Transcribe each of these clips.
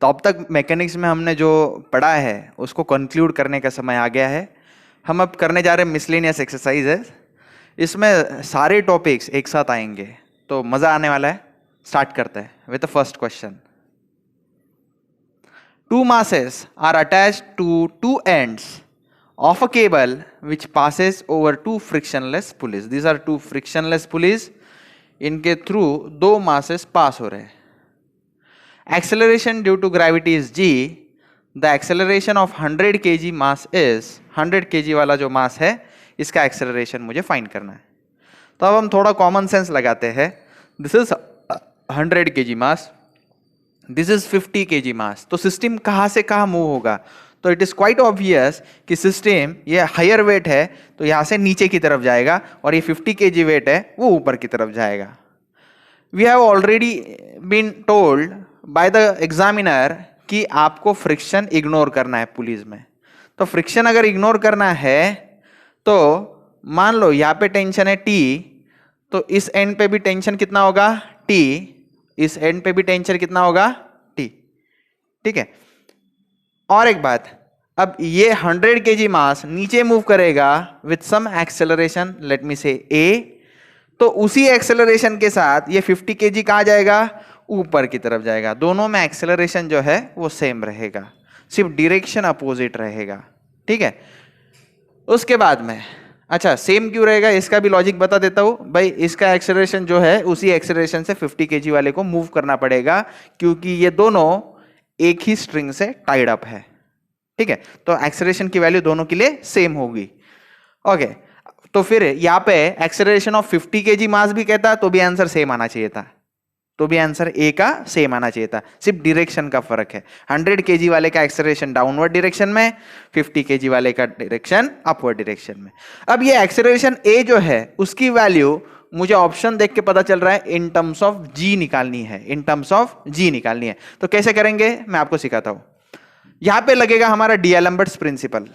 तो अब तक मैकेनिक्स में हमने जो पढ़ा है उसको कंक्लूड करने का समय आ गया है। हम अब करने जा रहे हैं मिसलेनियस एक्सरसाइजेस। इसमें सारे टॉपिक्स एक साथ आएंगे तो मज़ा आने वाला है। स्टार्ट करते हैं with the first question. Two masses are attached to two ends of a cable which passes over two frictionless pulleys. These are two frictionless pulleys. इनके थ्रू दो masses पास हो रहे हैं। Acceleration due to gravity is g. The acceleration of 100 kg mass is 100 kg वाला जो मास है इसका acceleration मुझे फाइंड करना है। तो अब हम थोड़ा कॉमन सेंस लगाते हैं। This is 100 kg mass, this is 50 kg मास। तो सिस्टम कहाँ से कहाँ मूव होगा? तो इट इज क्वाइट ऑब्वियस कि सिस्टम ये हायर वेट है तो यहाँ से नीचे की तरफ जाएगा और ये 50 kg वेट है वो ऊपर की तरफ जाएगा। We have already been told by the examiner कि आपको फ्रिक्शन इग्नोर करना है पुलिस में। तो फ्रिक्शन अगर इग्नोर करना है तो मान लो यहाँ पे टेंशन है T, तो इस एंड पे भी टेंशन कितना होगा T, इस एंड पे भी टेंशन कितना होगा T। ठीक है। और एक बात, अब ये 100 kg मास नीचे मूव करेगा with some acceleration, let me say A, तो उसी एक्सेलरेशन के साथ ये 50 kg कहाँ जाएगा? ऊपर की तरफ जाएगा। दोनों में एक्सेलरेशन जो है वो सेम रहेगा, सिर्फ डायरेक्शन अपोजिट रहेगा। ठीक है। उसके बाद में अच्छा सेम क्यों रहेगा इसका भी लॉजिक बता देता हूं भाई। इसका एक्सेलरेशन जो है उसी एक्सेलरेशन से 50 kg वाले को मूव करना पड़ेगा क्योंकि ये दोनों एक ही स्ट्रिंग से टाइड अप है। ठीक है। तो एक्सेलरेशन की वैल्यू दोनों के लिए सेम होगी। ओके, तो फिर यहाँ पे एक्सेलरेशन ऑफ 50 kg मास भी कहता तो भी आंसर सेम आना चाहिए था, तो भी आंसर ए का सेम आना चाहिए था। सिर्फ डायरेक्शन का फर्क है। 100 kg वाले का एक्सेलरेशन डाउनवर्ड डायरेक्शन में, 50 kg वाले का डायरेक्शन अपवर्ड डायरेक्शन में। अब ये एक्सेलरेशन ए जो है उसकी वैल्यू मुझे ऑप्शन देख के पता चल रहा है इन टर्म्स ऑफ जी निकालनी है, इन टर्म्स ऑफ जी निकालनी है। तो कैसे करेंगे मैं आपको सिखाता हूं। यहां पे लगेगा हमारा डीएलम्बर्ट्स प्रिंसिपल।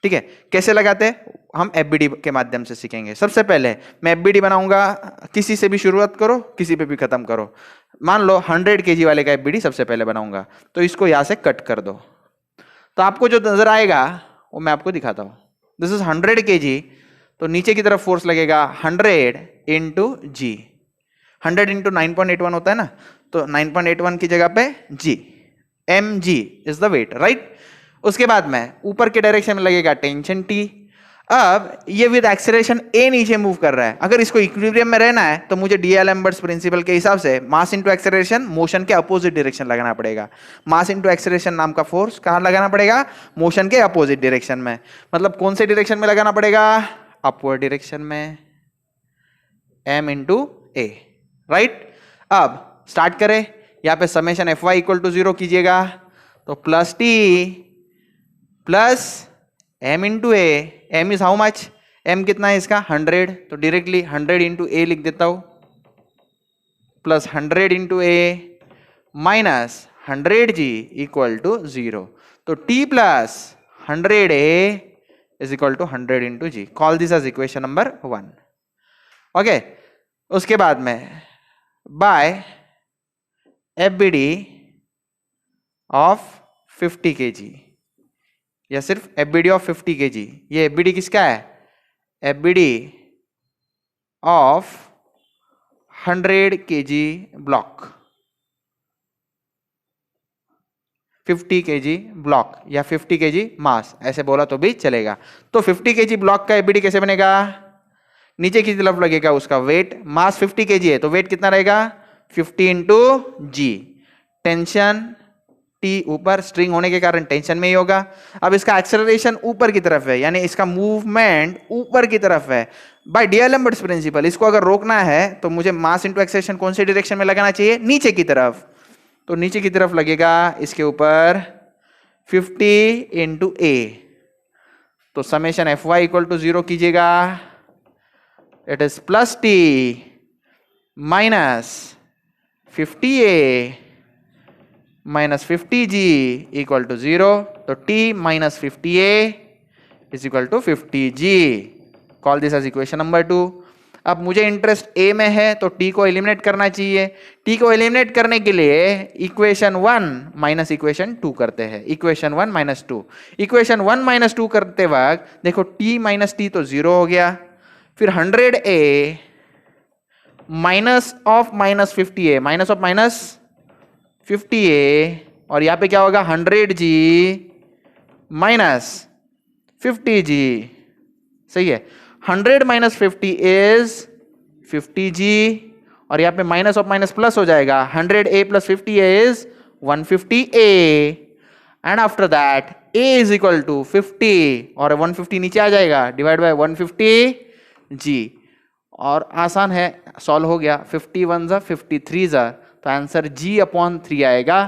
ठीक है। कैसे लगाते हैं हम एफबीडी के माध्यम से सीखेंगे। सबसे पहले मैं एफबीडी बनाऊंगा, किसी से भी शुरुआत करो किसी पे भी खत्म करो। मान लो 100 kg वाले का एफबीडी सबसे पहले बनाऊंगा, तो इसको यहां से कट कर दो। तो आपको जो नजर आएगा वो मैं आपको दिखाता हूं। दिस इज 100 kg, तो नीचे की तरफ फोर्स लगेगा 100 इंटू जी। 100 इंटू 9.81 होता है ना, तो 9.81 की जगह पे g, m g is the weight, right. उसके बाद में ऊपर के डायरेक्शन में लगेगा टेंशन टी। अब ये विद एक्सेलरेशन ए नीचे मूव कर रहा है। अगर इसको इक्विलिब्रियम में रहना है तो मुझे डीएलम्बर्ट्स प्रिंसिपल के हिसाब से मास इनटू एक्सेलरेशन मोशन के अपोजिट डायरेक्शन लगाना पड़ेगा। मास इनटू एक्सेलरेशन नाम का फोर्स कहां लगाना पड़ेगा? मोशन के अपोजिट डायरेक्शन में। मतलब कौन से डायरेक्शन में लगाना पड़ेगा? अपवर्ड डायरेक्शन में, एम इंटू ए, राइट। अब स्टार्ट करें। यहां पे summation F Y equal to 0 कीजिएगा, तो plus T plus m into A. M is how much? m कितना है इसका? 100, तो डायरेक्टली 100 इंटू ए लिख देता हूं, plus 100 into A minus 100g equal to 0। तो t plus 100a is equal to 100 into G. Call this as equation number 1। Okay. उसके बाद में बाय एफबीडी ऑफ 50 kg, या सिर्फ एफबीडी ऑफ 50 kg। ये एफबीडी किसका है? FBD of 100 kg block, 50 kg block या 50 kg मास, ऐसे बोला तो भी चलेगा। तो 50 kg ब्लॉक का एफबीडी कैसे बनेगा? नीचे की तरफ लगेगा उसका वेट। मास 50 kg है तो वेट कितना रहेगा? 50 इंटू जी। टेंशन टी ऊपर, स्ट्रिंग होने के कारण टेंशन में ही होगा। अब इसका एक्सेलरेशन ऊपर की तरफ है, यानी इसका मूवमेंट ऊपर की तरफ है बाय डीएलम्बर्ट्स प्रिंसिपल। इसको अगर रोकना है तो मुझे मास इनटू एक्सेलरेशन कौन से डायरेक्शन में लगाना चाहिए? नीचे की तरफ। तो नीचे की तरफ लगेगा इसके ऊपर 50 इंटू ए। तो summation F Y equal to 0 कीजिएगा, it is plus T minus 50a minus 50g equal to 0। तो t minus 50a is equal to 50g। Call this as equation number 2। अब मुझे इंटरेस्ट ए में है तो टी को eliminate करना चाहिए। टी को एलिमिनेट करने के लिए इक्वेशन 1 माइनस इक्वेशन 2 करते हैं। इक्वेशन 1 माइनस 2, इक्वेशन 1 माइनस 2 करते वक्त देखो टी माइनस टी तो 0 हो गया, फिर 100A minus of minus 50A, minus of minus 50A, और यहां पे क्या होगा 100G माइनस 50G। सही है, 100 माइनस 50 इज 50G, और यहां पे माइनस ऑफ माइनस प्लस हो जाएगा, 100A plus 50A is 150A, and after that A is equal to 50, और 150 नीचे आ जाएगा, डिवाइड बाय 150G, और आसान है, सॉल्व हो गया। 51 जा 53 जा, तो आंसर G अपॉन 3 आएगा।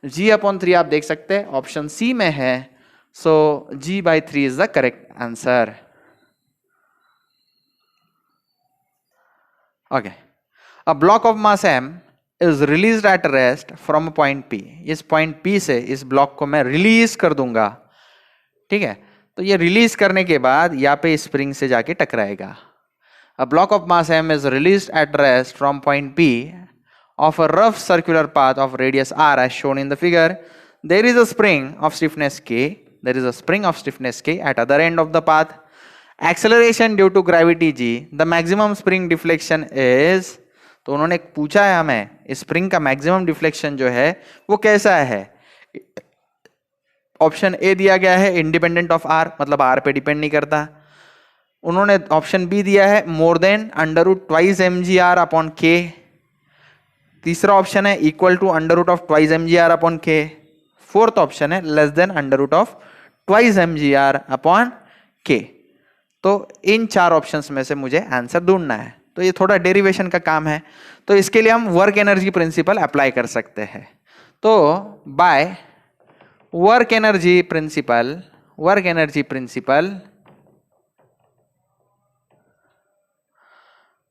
G अपॉन 3 आप देख सकते हैं ऑप्शन सी में है, सो G by 3 is the correct answer. Okay, a block of mass m is released at rest from a point P। इस point P से इस ब्लॉक को मैं रिलीज कर दूंगा, ठीक है। तो ये रिलीज करने के बाद यहाँ पे स्प्रिंग से जाके टकराएगा। A block of mass m is released at rest from point P of a rough circular path of radius r as shown in the figure. There is a spring of stiffness K. There is a spring of stiffness K at other end of the path. Acceleration due to gravity G. The maximum spring deflection is, तो उन्होंने पूछा है हमें spring का maximum deflection जो है वो कैसा है। ऑप्शन ए दिया गया है इंडिपेंडेंट ऑफ आर, मतलब आर पे डिपेंड नहीं करता। उन्होंने ऑप्शन बी दिया है more than under root twice mgr upon K. तीसरा ऑप्शन है equal to under root of twice mgr upon K. Fourth option है less than under root of twice mgr upon K. तो इन चार options में से मुझे आंसर ढूंढना है। तो ये थोड़ा डेरिवेशन का काम है, तो इसके लिए हम वर्क एनर्जी प्रिंसिपल अप्लाई कर सकते हैं। तो बाय वर्क एनर्जी प्रिंसिपल,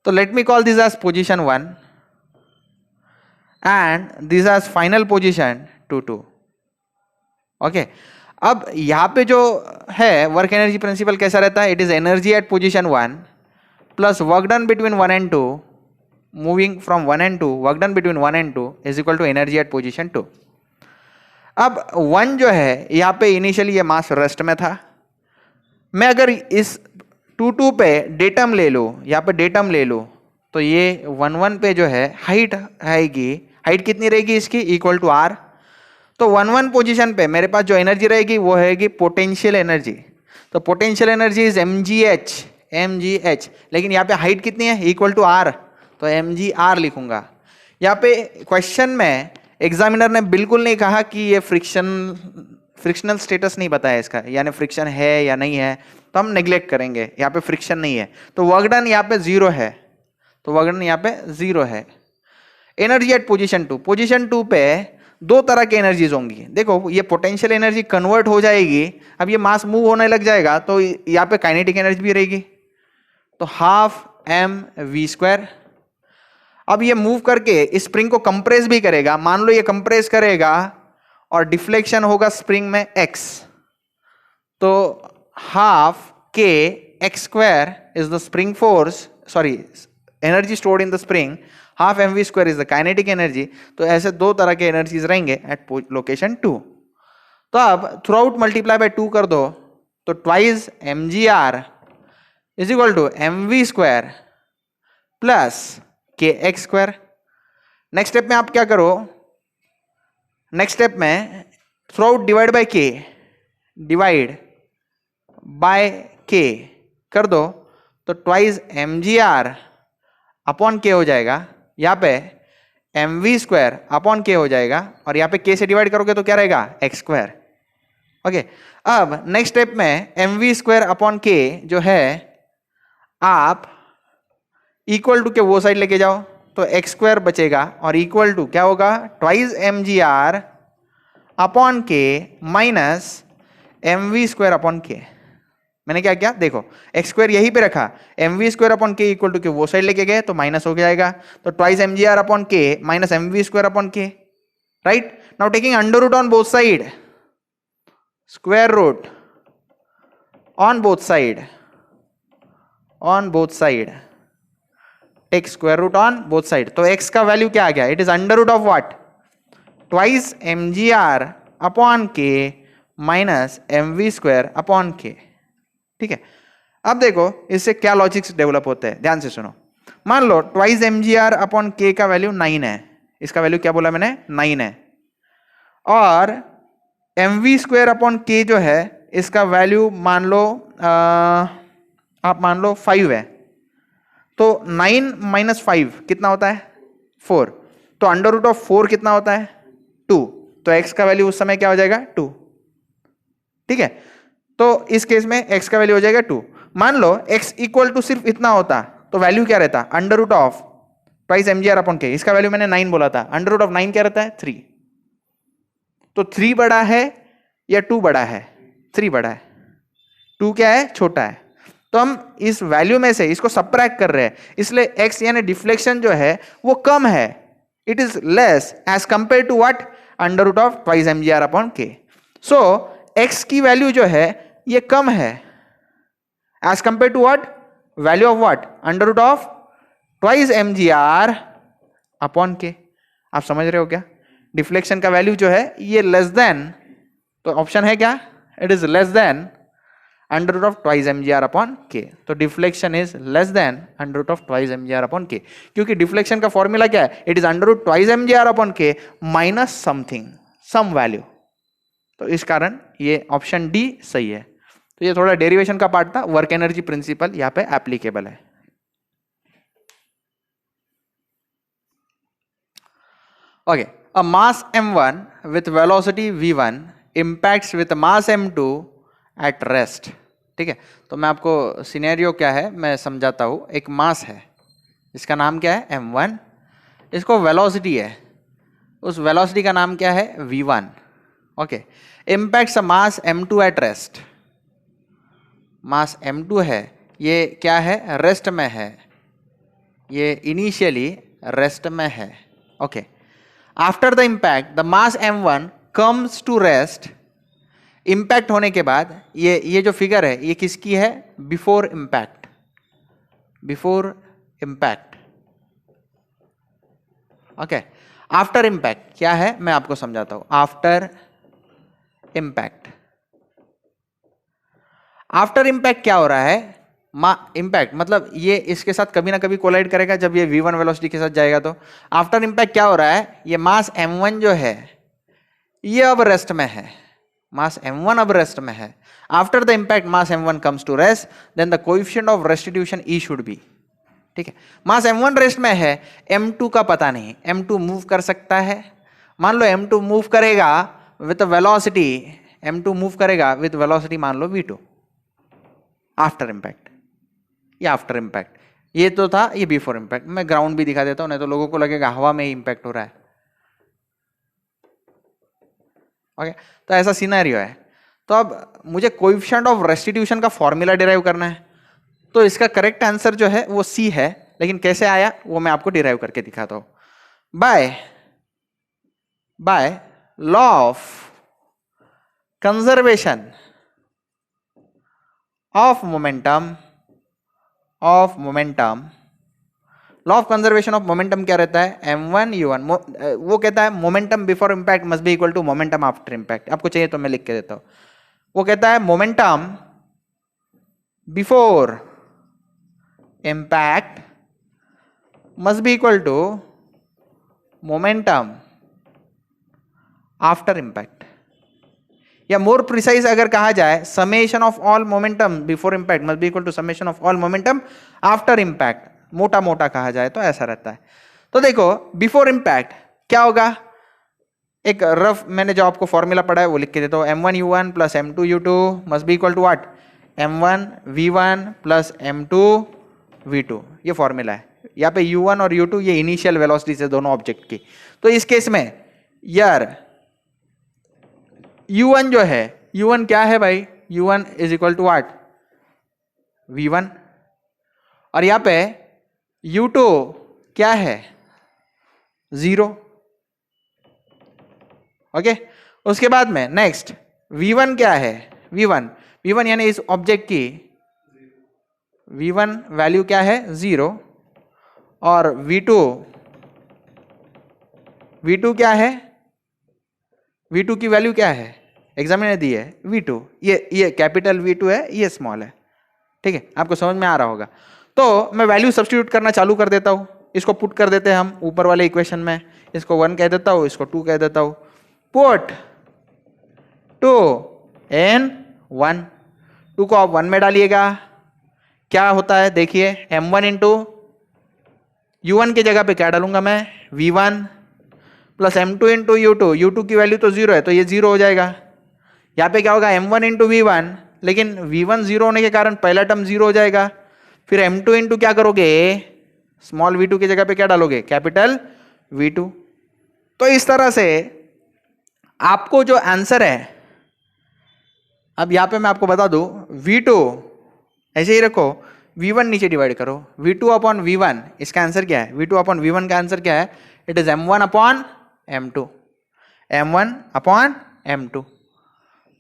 तो let me call this as position 1 and this as final position 2। Okay, अब यहां पे जो है वर्क एनर्जी प्रिंसिपल कैसा रहता है, it is energy at position 1 plus work done between 1 and 2, moving from 1 and 2, work done between 1 and 2 is equal to energy at position 2। अब 1 जो है यहाँ पे इनिशियली ये मास रेस्ट में था। मैं अगर इस 2 पे डेटम ले लूँ, यहाँ पे डेटम ले लूँ, तो ये 1 पे जो है हाइट आएगी, हाइट कितनी रहेगी इसकी, इक्वल टू आर। तो 1 पोजीशन पे मेरे पास जो एनर्जी रहेगी वो रहेगी पोटेंशियल एनर्जी। तो पोटेंशियल एनर्जी इज mgh, लेकिन यहाँ पे हाइट कितनी है, इक्वल टू आर, तो mgr लिखूंगा। यहाँ पे क्वेश्चन में एग्जामिनर ने बिल्कुल नहीं कहा कि ये फ्रिक्शनल स्टेटस नहीं बताया इसका, यानी फ्रिक्शन है या नहीं है, तो हम नेग्लेक्ट करेंगे। यहाँ पे फ्रिक्शन नहीं है, तो वर्क डन यहाँ पे 0 है, तो वर्क डन यहाँ पे 0 है। एनर्जी एट पोजीशन 2 पे दो तरह की एनर्जीज होंगी। देखो ये पोटेंशियल एनर्जी कन्वर्ट हो जाएगी, अब ये मास मूव होने लग जाएगा तो यहाँ पे काइनेटिक एनर्जी भी रहेगी, तो हाफ mv²। अब ये मूव करके स्प्रिंग को कंप्रेस भी करेगा, मान लो ये कंप्रेस करेगा और डिफ्लेक्शन होगा स्प्रिंग में x, तो half k x² is the spring force, sorry energy stored in the spring, half mv² is the kinetic energy. तो ऐसे दो तरह के एनर्जीज रहेंगे एट लोकेशन 2। तो अब थ्रू आउट मल्टीप्लाई बाय 2 कर दो, तो twice mgr is equal to mv² plus kx²। Next step में आप क्या करो, नेक्स्ट स्टेप में throughout divide by k कर दो, तो ट्वाइस mgr अपॉन k हो जाएगा, यहाँ पे mv² अपॉन k हो जाएगा, और यहाँ पे k से डिवाइड करोगे तो क्या रहेगा, x²। ओके, अब नेक्स्ट स्टेप में mv² अपॉन k जो है आप इक्वल टू के वो साइड लेके जाओ, तो x² बचेगा, और इक्वल टू क्या होगा, twice mgr upon k minus mv² upon k। मैंने क्या किया, देखो x² यहीं पे रखा, mv² upon k equal to के वो साइड लेके गए तो माइनस हो जाएगा, तो twice mgr upon k minus mv² upon k, right. Now taking under root on both side, square root on both side, take square root on both side, तो x का वैल्यू क्या आ गया, it is under root of what, twice mgr upon k minus mv square upon k। ठीक है, अब देखो इससे क्या लॉजिक्स डेवलप होते हैं, ध्यान से सुनो। मान लो ट्वाइस mgr अपॉन k का वैल्यू 9 है, इसका वैल्यू क्या बोला मैंने, 9 है, और mv स्क्वायर अपॉन k जो है इसका वैल्यू मान लो आप मान लो 5 है, तो 9 माइनस 5 कितना होता है, 4, तो अंडर रूट ऑफ 4 कितना होता है, 2, तो x का वैल्यू उस समय क्या हो जाएगा, 2। ठीक है, तो इस केस में x का वैल्यू हो जाएगा 2। मान लो x इक्वल टू सिर्फ इतना होता तो वैल्यू क्या रहता, under root of twice mgr upon k, इसका वैल्यू मैंने 9 बोला था, अंडर रूट ऑफ 9 क्या रहता है, 3। तो 3 बड़ा है या 2 बड़ा है, 3 बड़ा है, 2 क्या है, छोटा है। तो हम इस वैल्यू में से इसको सबट्रैक्ट कर रहे हैं, इसलिए x यानी डिफ्लेक्शन जो है वो कम है, it is less as compare to what, under root of twice mgr upon k। So x की वैल्यू जो है ये कम है as compare to what, value of what, under root of twice mgr upon k। आप समझ रहे हो क्या, डिफ्लेक्शन का वैल्यू जो है ये लेस देन, तो ऑप्शन है क्या, it is less than under root of twice mgr upon k। तो deflection is less than under root of twice mgr upon k, क्योंकि डिफ्लेक्शन का फॉर्मूला क्या है, it is under root twice mgr upon k minus something, some value. तो इस कारण ये option D सही है। तो ये थोड़ा डेरिवेशन का पार्ट था, वर्क एनर्जी प्रिंसिपल यहाँ पे एप्लीकेबल है। Okay, a mass m1 with velocity v1 impacts with mass m2 at rest। ठीक है, तो मैं आपको सिनेरियो क्या है मैं समझाता हूँ। एक मास है, इसका नाम क्या है, m1, इसको वेलोसिटी है, उस वेलोसिटी का नाम क्या है, v1। Okay, impacts a mass m2 at rest. Mass m2 है, ये क्या है, रेस्ट में है, ये इनिशियली रेस्ट में है। Okay, after the impact the mass m1 comes to rest. Impact होने के बाद ये जो फिगर है ये किसकी है, before impact, before impact. Okay, after impact क्या है मैं आपको समझाता हूं। आफ्टर इम्पैक्ट, आफ्टर इम्पैक्ट क्या हो रहा है, इम्पैक्ट मतलब ये इसके साथ कभी ना कभी कोलाइड करेगा जब ये v1 वेलोसिटी के साथ जाएगा। तो आफ्टर इम्पैक्ट क्या हो रहा है, ये मास m1 जो है ये अब रेस्ट में है, मास m1 अब रेस्ट में है। After the impact mass m1 comes to rest, then the coefficient of restitution e should be. ठीक है, मास m1 रेस्ट में है, m2 का पता नहीं, m2 मूव कर सकता है। मान लो m2 मूव करेगा विद वेलोसिटी, m2 मूव करेगा विद वेलोसिटी मान लो v2 आफ्टर इम्पैक्ट, ये आफ्टर इम्पैक्ट। ये तो था ये बिफोर इम्पैक्ट। मैं ग्राउंड भी दिखा देता हूं, नहीं तो लोगों को लगेगा हवा में ही इम्पैक्ट हो रहा है। ओके, तो ऐसा सिनेरियो है। तो अब मुझे कोएफिशिएंट ऑफ रेस्टिट्यूशन का फॉर्मूला डिराइव करना है, तो इसका करेक्ट आंसर जो है वो सी है, लेकिन कैसे आया वो मैं आपको डिराइव करके दिखाता हूं। By law of conservation of momentum, law of conservation of momentum क्या रहता है, m1 u1, वो कहता है momentum before impact must be equal to momentum after impact. आपको चाहिए तो मैं लिख के देता हूं। वो कहता है momentum before impact must be equal to momentum after impact, या मोर प्रिसाइज अगर कहा जाए summation of all momentum before impact must be equal to summation of all momentum after impact, मोटा मोटा कहा जाए तो ऐसा रहता है। तो देखो बिफोर इम्पैक्ट क्या होगा, एक रफ मैंने जो आपको फॉर्मूला पढ़ा है वो लिख के देता हूं। m1 u1 plus m2 u2 must be equal to what, m1 v1 plus m2 v2, ये फॉर्मूला है। यहाँ पे u1 और u2 ये इनिशियल वेलोसिटीज है दोनों ऑब्जेक्ट की। तो इस केस में यार u1 जो है, u1 क्या है भाई, u1 is equal to what, v1, और यहाँ पे u2 क्या है, 0। ओके, उसके बाद में नेक्स्ट v1 क्या है, v1 यानी इस ऑब्जेक्ट की v1 वैल्यू क्या है, 0, और V2 क्या है, V2 की वैल्यू क्या है, एग्जामिनर दी है V2, ये कैपिटल V2 है, ये स्मॉल है, ठीक है, आपको समझ में आ रहा होगा। तो मैं वैल्यू सब्स्टिट्यूट करना चालू कर देता हूं, इसको पुट कर देते हैं हम ऊपर वाले इक्वेशन में, इसको 1 कह देता हूं, इसको 2 कह देता हूं, पुट 2 in 1, 2 को आप 1 में डालिएगा, क्या होता है देखिए, m1 इंटू u1 की जगह पे क्या डालूंगा मैं, v1 plus m2 into u2 की वैल्यू तो 0 है तो ये 0 हो जाएगा। यहाँ पे क्या होगा, m1 इंटू v1, लेकिन v1 0 होने के कारण पहला टर्म 0 हो जाएगा। फिर m2 इंटू क्या करोगे, स्मॉल v2 की जगह पे क्या डालोगे, कैपिटल v2। तो इस तरह से आपको जो आंसर है, अब यहां पे मैं आपको बता दूं, v2 ऐसे ही रखो, v1 नीचे डिवाइड करो, v2 अपॉन v1, इसका आंसर क्या है, v2 अपॉन v1 का आंसर क्या है, it is m1 upon m2, m1 upon m2।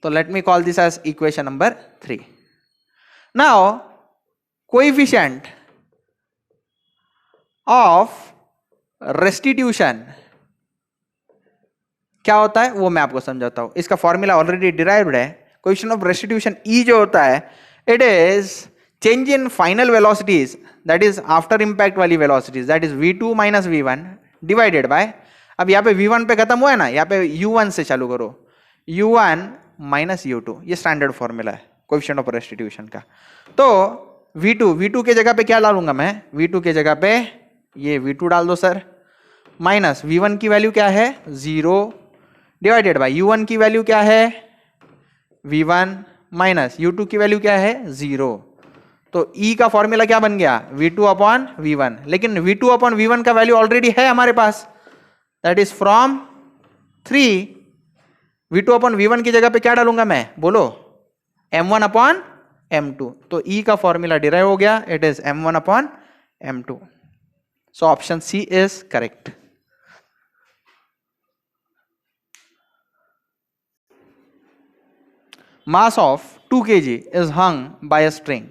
तो let me call this as equation number 3। Now coefficient of restitution क्या होता है वो मैं आपको समझाता हूं, इसका फॉर्मूला ऑलरेडी डिराइव्ड है। कोएफिशिएंट ऑफ रेस्टिट्यूशन E जो होता है, it is change in final velocities, that is after impact वाली velocities, that is v2 minus v1 divided by, अब यहाँ पे v1 पे खत्म हुआ है ना, यहाँ पे u1 से चालू करो, u1 माइनस u2, ये स्टैंडर्ड फॉर्मूला है कोएफिशिएंट ऑफ रेस्टिट्यूशन का। तो v2 के जगह पे क्या डालूंगा मैं, v2 के जगह पे ये v2 डाल दो सर, माइनस v1 की वैल्यू क्या है 0, डिवाइडेड बाय u1 की वैल्यू क्या है v1, माइनस u2 की वैल्यू क्या है 0। तो E का फॉर्मूला क्या बन गया, v2 अपॉन v1, लेकिन v2 अपॉन v1 का वैल्यू ऑलरेडी है हमारे पास, that is from 3, v2 upon v1 की जगह पे क्या डालूंगा मैं, बोलो, m1 अपॉन m2। तो E का फॉर्मूला डिराइव हो गया, it is m1 upon m2। So option C is correct. Mass of 2 kg is hung by a string,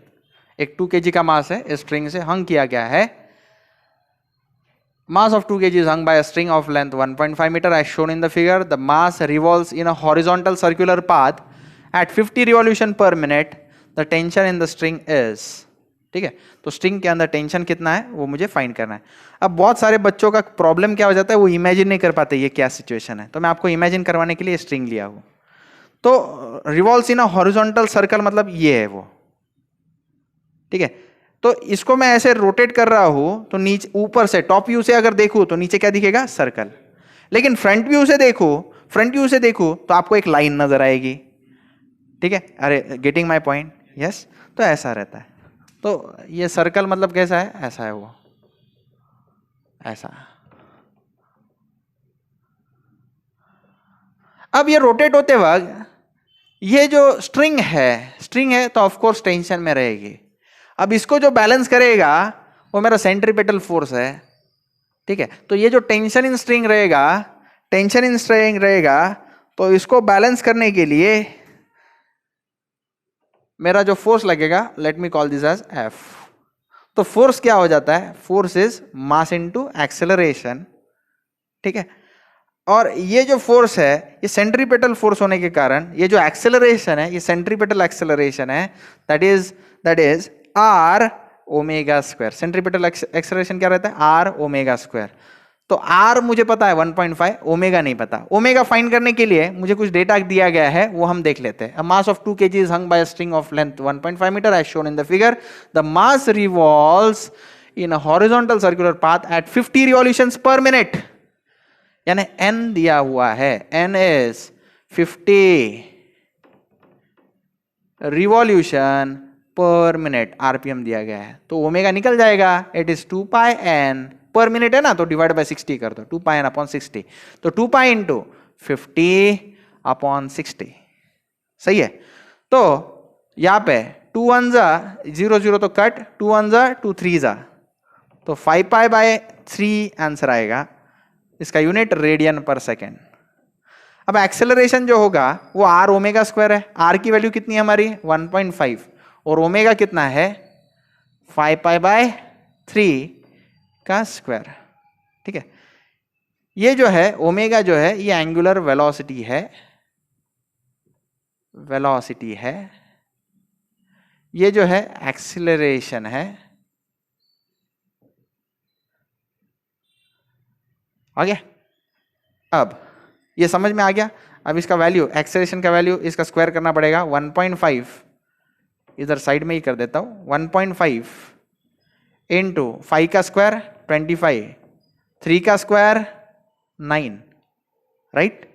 एक 2 kg का मास है, स्ट्रिंग से हंग किया गया है। Mass of 2 kg is hung by a string of length 1.5 meter as shown in the figure. The mass revolves in a horizontal circular path at 50 revolution per minute. The tension in the string is, ठीक है, तो string के अंदर tension कितना है वो मुझे find करना है। अब बहुत सारे बच्चों का प्रॉब्लम क्या हो जाता है, वो इमेजिन नहीं कर पाते ये क्या सिचुएशन है, तो मैं आपको इमेजिन करवाने के लिए स्ट्रिंग लिया हूं। तो revolves in a horizontal circle मतलब ये है वो, ठीक है। तो इसको मैं ऐसे रोटेट कर रहा हूं तो नीचे ऊपर से टॉप व्यू से अगर देखूं तो नीचे क्या दिखेगा, सर्कल। लेकिन फ्रंट व्यू से देखूं तो आपको एक लाइन नजर आएगी, ठीक है। अरे गेटिंग माय पॉइंट, यस। तो ऐसा रहता है, तो ये सर्कल मतलब कैसा है, ऐसा है वो, ऐसा। अब ये रोटेट होते वक्त ये जो स्ट्रिंग है तो ऑफ कोर्स टेंशन में रहेगी। अब इसको जो बैलेंस करेगा वो मेरा सेंट्रीपेटल फोर्स है, ठीक है। तो ये जो टेंशन इन स्ट्रिंग रहेगा तो इसको बैलेंस करने के लिए मेरा जो फोर्स लगेगा, let me call this as F. तो फोर्स क्या हो जाता है, force is mass into acceleration, ठीक है। और ये जो फोर्स है ये सेंट्रीपेटल फोर्स होने के कारण ये जो एक्सेलरेशन है ये सेंट्रीपेटल एक्सेलरेशन है, that is R omega square. Centripetal acceleration क्या रहता है, आर ओमेगा स्क्वायर। तो आर मुझे पता है 1.5, ओमेगा नहीं पता। ओमेगा फाइंड करने के लिए मुझे कुछ डेटा दिया गया है, वो हम देख लेते हैं। Mass of 2 kg is hung by a string of length 1.5 metre as shown in the figure. The mass revolves in a horizontal circular path at 50 revolutions per minute, यानी n दिया हुआ है, n is 50 revolution per minute, RPM दिया गया है। तो omega निकल जाएगा, it is 2 pi n per minute है ना, तो डिवाइड बाय 60 कर दो, 2 पाई n अपॉन 60। तो 2 पाई इंटू 50 अपॉन 60, सही है। तो यहां पे 2 1 जा 0 0 तो कट, 2 1 जा 2 3 जा, तो 5 पाई बाय 3 आंसर आएगा। इसका यूनिट रेडियन पर सेकेंड। अब एक्सेलरेशन जो होगा वो आर ओमेगा स्क्वायर है। आर की वैल्यू कितनी है हमारी 1.5 और ओमेगा कितना है 5 पाई बाय 3 का स्क्वायर। ठीक है, ये जो है ओमेगा जो है ये एंगुलर वेलोसिटी है, वेलोसिटी है, ये जो है एक्सीलरेशन है। आ गया? अब ये समझ में आ गया। अब इसका वैल्यू, एक्सेलरेशन का वैल्यू इसका स्क्वायर करना पड़ेगा 1.5, इधर साइड में ही कर देता हूं, 1.5 इंटू 5 का स्क्वायर 25, 3 का square 9, right,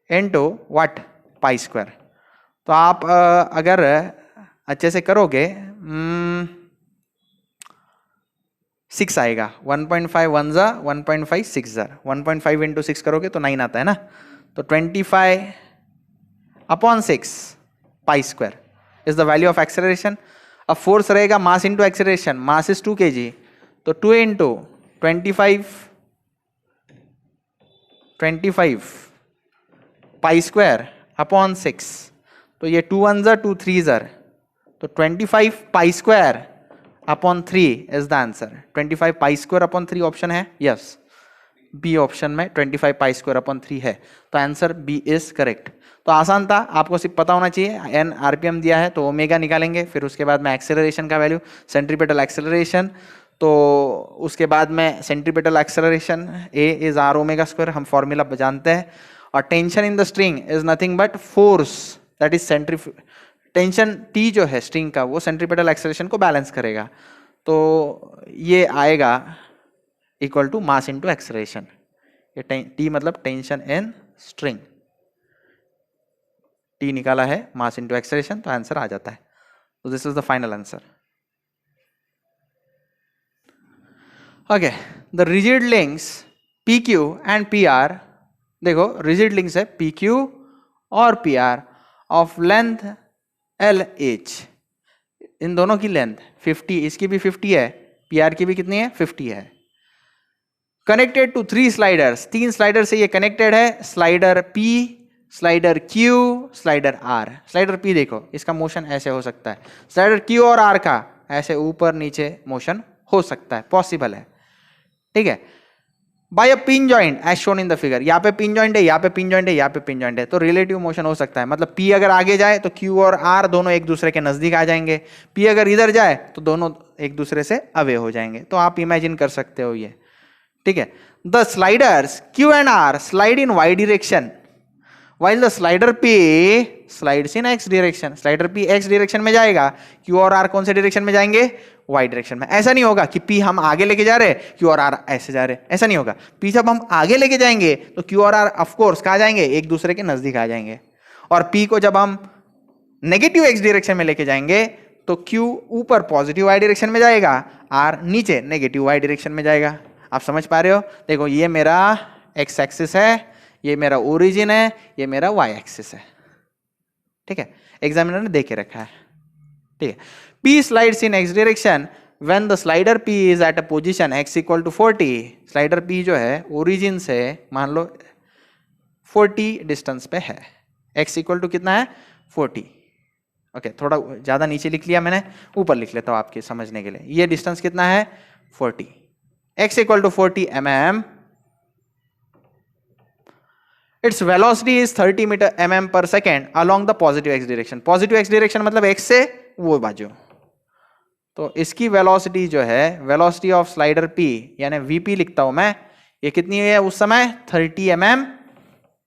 into what, pi square. तो आप अगर अच्छे से करोगे 6 आएगा, 1.5 वन जा 1.5 6 जार, 1.5 इंटू 6 करोगे तो 9 आता है ना, तो 25/6 pi square is the value of acceleration. अब फोर्स रहेगा मास into acceleration, mass is 2 kg, तो 2 इंटू 25 पाई स्क्वायर अपॉन 6, तो ये 2 1 जा 2 3 जार, तो 25 pi square upon 3 is the answer. 25 pi square upon 3 option है, यस, बी ऑप्शन में 25 pi square upon 3 है, तो आंसर बी इज करेक्ट। तो आसान था, आपको सिर्फ पता होना चाहिए एन आरपीएम दिया है तो ओमेगा निकालेंगे, फिर उसके बाद में एक्सेलरेशन का वैल्यू, सेंट्रीपिटल एक्सेलरेशन, तो उसके बाद में centripetal acceleration A is R omega square, हम फॉर्मूला जानते हैं, और tension in the string is nothing but force that is tension T जो है स्ट्रिंग का वो सेंट्रीपिटल एक्सेलरेशन को बैलेंस करेगा, तो ये आएगा equal to mass into acceleration. ये टी मतलब टेंशन इन स्ट्रिंग, टी निकाला है मास इनटू एक्सेलरेशन, तो आंसर आ जाता है। तो this is the final answer. Okay, the rigid links P Q and P R, देखो रिजिड लिंक्स है पी क्यू और P R of length L H, इन दोनों की लेंथ 50, इसकी भी 50 है, पी आर की भी कितनी है 50 है। कनेक्टेड टू 3 स्लाइडर्स, 3 स्लाइडर से ये कनेक्टेड है, slider P, slider Q, slider R। Slider P देखो इसका मोशन ऐसे हो सकता है, स्लाइडर Q और R का ऐसे ऊपर नीचे मोशन हो सकता है, पॉसिबल है। ठीक है, by a pin joint as shown in the figure, यहाँ पे पिन जॉइंट है, यहाँ पे पिन जॉइंट है, यहाँ पे पिन जॉइंट है, तो रिलेटिव मोशन हो सकता है। मतलब P अगर आगे जाए तो Q और R दोनों एक दूसरे के नजदीक आ जाएंगे, P अगर इधर जाए तो दोनों एक दूसरे से अवे हो जाएंगे। तो आप इमेजिन कर सकते हो ये। ठीक है, the sliders Q and R slide in Y direction while the slider P slides in X direction। Slider P X direction में जाएगा, Q और R कौन से डिरेक्शन में जाएंगे, Y डिरेक्शन में। ऐसा नहीं होगा कि P हम आगे लेके जा रहे Q और R ऐसे जा रहे, ऐसा नहीं होगा। P जब हम आगे लेके जाएंगे तो Q और R ऑफ कोर्स कहाँ जाएंगे, एक दूसरे के नजदीक आ जाएंगे, और P को जब हम नेगेटिव X डिरेक्शन में लेके जाएंगे तो Q ऊपर पॉजिटिव Y डिरेक्शन में जाएगा, R नीचे नेगेटिव Y डिरेक्शन में जाएगा। आप समझ पा रहे हो? देखो ये मेरा X एक्सिस है, ये मेरा ओरिजिन है, ये मेरा Y एक्सिस है। ठीक है, एग्जामिनर ने दे के रखा है। ठीक है, P slides in X direction when the slider P is at a position X equal to 40। Slider P जो है ओरिजिन से मान लो 40 डिस्टेंस पे है, X इक्वल टू कितना है 40। ओके, थोड़ा ज्यादा नीचे लिख लिया मैंने, ऊपर लिख लेता हूं आपके समझने के लिए। ये डिस्टेंस कितना है 40, X equal to 40 mm, its velocity is 30 mm per second along the positive x direction। positive x direction मतलब x से वो बाजू, तो इसकी वेलोसिटी जो है वेलोसिटी ऑफ स्लाइडर P यानी VP लिखता हूं मैं, ये कितनी है उस समय 30 mm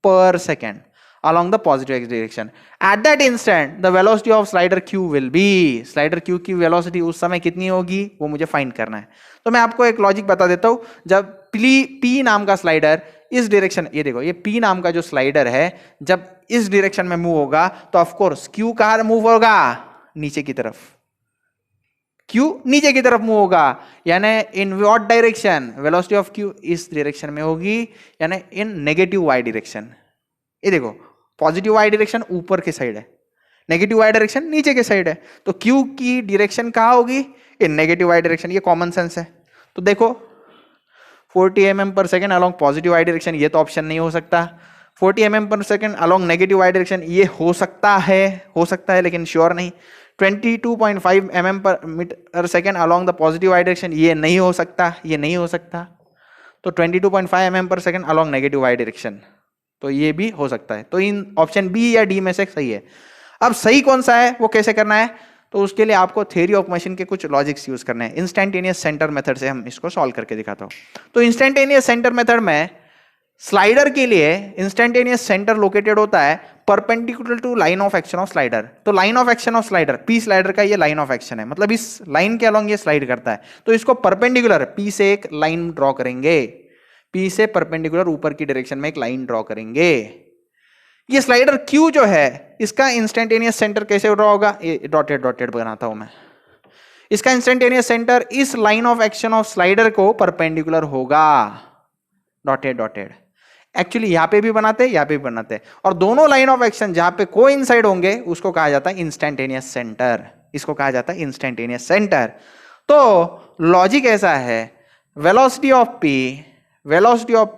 per second along the positive x direction। at that instant the velocity of slider Q will be, slider Q की वेलोसिटी उस समय कितनी होगी वो मुझे फाइंड करना है। तो मैं आपको एक लॉजिक बता देता हूं, जब P नाम का स्लाइडर इस डायरेक्शन, ये देखो ये P नाम का जो स्लाइडर है जब इस डायरेक्शन में मूव होगा तो ऑफ कोर्स Q कहां मूव होगा, नीचे की तरफ। Q नीचे की तरफ मूव होगा, यानी in what direction, velocity of Q इस डायरेक्शन में होगी, यानी इन नेगेटिव Y डायरेक्शन। ये देखो पॉजिटिव Y डायरेक्शन ऊपर के साइड है, नेगेटिव Y डायरेक्शन नीचे के साइड है, तो Q की डायरेक्शन कहां होगी, इन नेगेटिव Y डायरेक्शन। ये कॉमन सेंस है। तो देखो 40 mm पर सेकेंड अलोंग पॉजिटिव Y डायरेक्शन, ये तो ऑप्शन नहीं हो सकता। 40 mm पर सेकेंड अलोंग नेगेटिव Y डायरेक्शन, ये हो सकता है लेकिन श्योर नहीं। 22.5 mm per metre second along the positive y direction, ये नहीं हो सकता, ये नहीं हो सकता। तो 22.5 mm per second along negative y direction, तो ये भी हो सकता है। तो इन ऑप्शन बी या डी में से सही है। अब सही कौन सा है वो कैसे करना है, तो उसके लिए आपको थ्योरी ऑफ मोशन के कुछ लॉजिक्स यूज करने हैं। इंस्टेंटेनियस सेंटर मेथड से हम इसको सॉल्व करके दिखाता हूं। तो इंस्टेंटेनियस सेंटर मेथड में स्लाइडर के लिए इंस्टेंटेनियस सेंटर लोकेटेड होता है perpendicular to line of action of slider. तो line of action of slider, P slider का ये लाइन ऑफ एक्शन है, मतलब इस लाइन के अलोंग ये स्लाइड करता है। तो इसको परपेंडिकुलर पी से एक लाइन ड्रॉ करेंगे, पी से परपेंडिकुलर ऊपर की डायरेक्शन में एक लाइन ड्रॉ करेंगे। ये स्लाइडर क्यू जो है इसका इंस्टेंटेनियस सेंटर कैसे ड्रॉ होगा, ये डॉटेड डॉटेड बनाता हूं मैं। इसका इंस्टेंटेनियस सेंटर इस line of action of slider को परपेंडिकुलर होगा, डॉटेड डॉटेड। एक्चुअली यहां पे भी बनाते, यहां पे भी बनाते, और दोनों लाइन ऑफ एक्शन जहां पे कोइंसाइड होंगे उसको कहा जाता है इंस्टेंटेनियस सेंटर, इसको कहा जाता है इंस्टेंटेनियस सेंटर। तो लॉजिक ऐसा है, वेलोसिटी ऑफ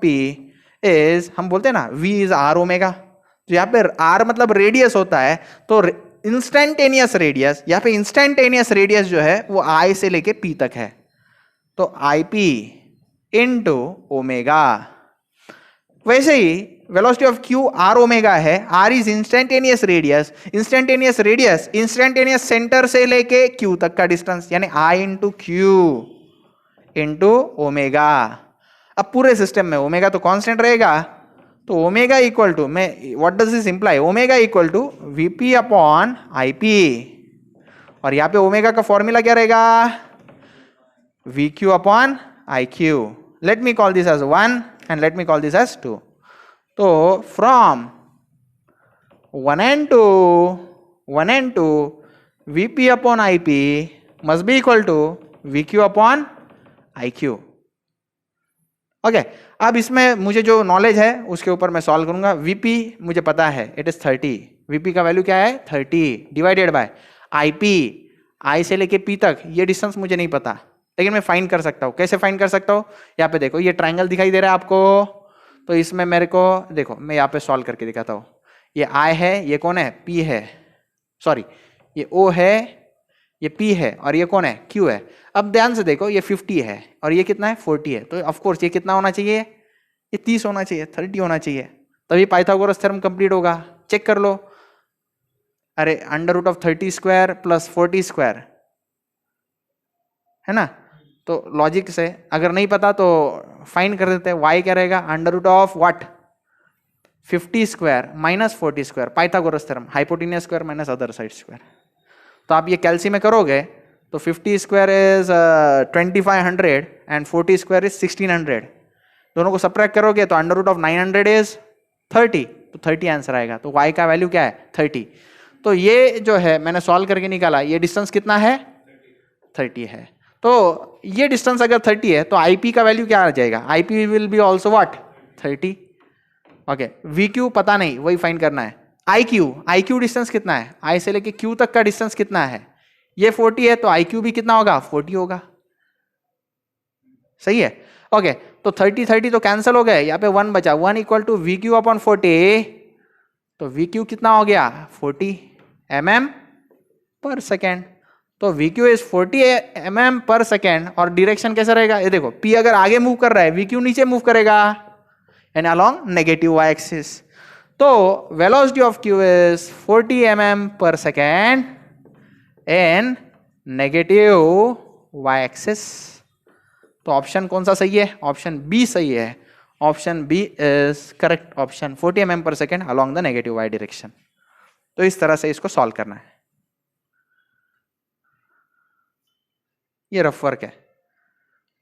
पी इज, हम बोलते हैं ना v इज आर ओमेगा, तो यहाँ पे r मतलब रेडियस होता है, तो इंस्टेंटेनियस रेडियस, यहाँ पे इंस्टेंटेनियस रेडियस जो है वो I से लेके P तक है, तो IP इंटू ओमेगा। वैसे ही velocity of Q r omega है, r is instantaneous radius, instantaneous centre से लेके Q तक का डिस्टेंस, यानी I into Q into omega. अब पूरे सिस्टम में ओमेगा तो कांस्टेंट रहेगा, तो ओमेगा इक्वल टू, मैं what does this imply, omega equal to VP upon IP, और यहां पे ओमेगा का फॉर्मूला क्या रहेगा, V Q upon I Q. Let me call this as 1 and let me call this as 2। तो from 1 and 2 VP upon IP must be equal to V Q upon I Q. Okay, अब इसमें मुझे जो knowledge है उसके ऊपर मैं solve करूंगा। वीपी मुझे पता है, इट इज 30, वीपी का वैल्यू क्या है 30 डिवाइडेड बाय आईपी, आई से लेके पी तक ये डिस्टेंस मुझे नहीं पता, लेकिन मैं फाइंड कर सकता हूँ। कैसे फाइंड कर सकता हूँ, यहाँ पे देखो ये ट्राइंगल दिखाई दे रहा है आपको, तो इसमें मेरे को देखो मैं यहाँ पे सॉल्व करके दिखाता हूँ। ये आई है, ये कौन है, पी है, सॉरी ये ओ है, ये P है, और ये कौन है, Q है। अब ध्यान से देखो ये 50 है और ये कितना है 40 है, तो ऑफ कोर्स ये कितना होना चाहिए, ये 30 होना चाहिए, 30 होना चाहिए, तभी पाइथागोरस थ्योरम कंप्लीट होगा। चेक कर लो, अरे under root of 30 square plus 40 square है ना, तो लॉजिक से अगर नहीं पता तो फाइंड कर देते हैं। y क्या रहेगा, under root of what 50 square minus 40 square, Pythagoras theorem, hypotenuse square minus other side square. तो आप ये कैलसी में करोगे तो 50 square is 2500 and 40 square is 1600, दोनों को सब्ट्रैक्ट करोगे तो अंडर रूट ऑफ 900 इज 30, तो 30 आंसर आएगा। तो y का वैल्यू क्या है 30। तो ये जो है मैंने सॉल्व करके निकाला, ये डिस्टेंस कितना है 30 है। तो ये डिस्टेंस अगर 30 है तो IP का वैल्यू क्या आ जाएगा, IP will be also what 30। Okay, VQ पता नहीं, वही फाइंड करना है। IQ डिस्टेंस कितना है, I से लेके Q तक का डिस्टेंस कितना है, ये 40 है, तो IQ भी कितना होगा 40 होगा, सही है। ओके, तो 30 तो कैंसिल हो गए, यहाँ पे 1 बचा, 1 इक्वल टू VQ अपॉन 40, तो VQ कितना हो गया 40 mm पर सेकेंड। तो VQ इज 40 mm पर सेकेंड, और डायरेक्शन कैसा रहेगा, ये देखो P अगर आगे मूव कर रहा है VQ नीचे मूव करेगा, and along negative y axis. तो velocity of Q is 40 mm पर second and negative y axis. तो ऑप्शन कौन सा सही है, ऑप्शन बी सही है, option B is correct option, 40 mm पर सेकेंड along the negative y direction. तो इस तरह से इसको सॉल्व करना है। ये रफ वर्क है,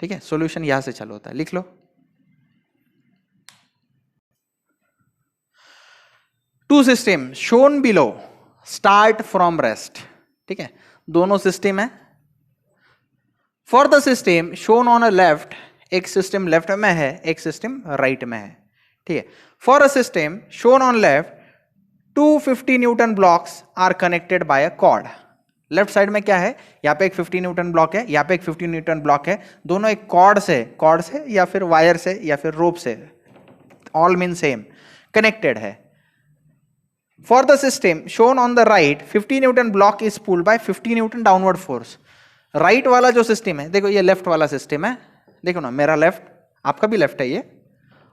ठीक है, सॉल्यूशन यहां से चालू होता है, लिख लो। Two system shown below start from rest, ठीक है, दोनों सिस्टम है। For the system shown on a left, एक सिस्टम लेफ्ट में है, एक सिस्टम राइट में है, ठीक है। For a system shown on left 250 newton blocks are connected by a cord. Left side में क्या है, यहाँ पे एक 50 न्यूटन ब्लॉक है, यहाँ पे एक 50 न्यूटन ब्लॉक है, दोनों एक कॉर्ड से या फिर वायर से या फिर रोप से, ऑल मीन सेम, कनेक्टेड है। For the system shown on the right 50 newton block is pulled by 50 newton downward force. Right वाला जो सिस्टम है, देखो ये लेफ्ट वाला सिस्टम है, देखो ना मेरा लेफ्ट, आपका भी लेफ्ट है ये,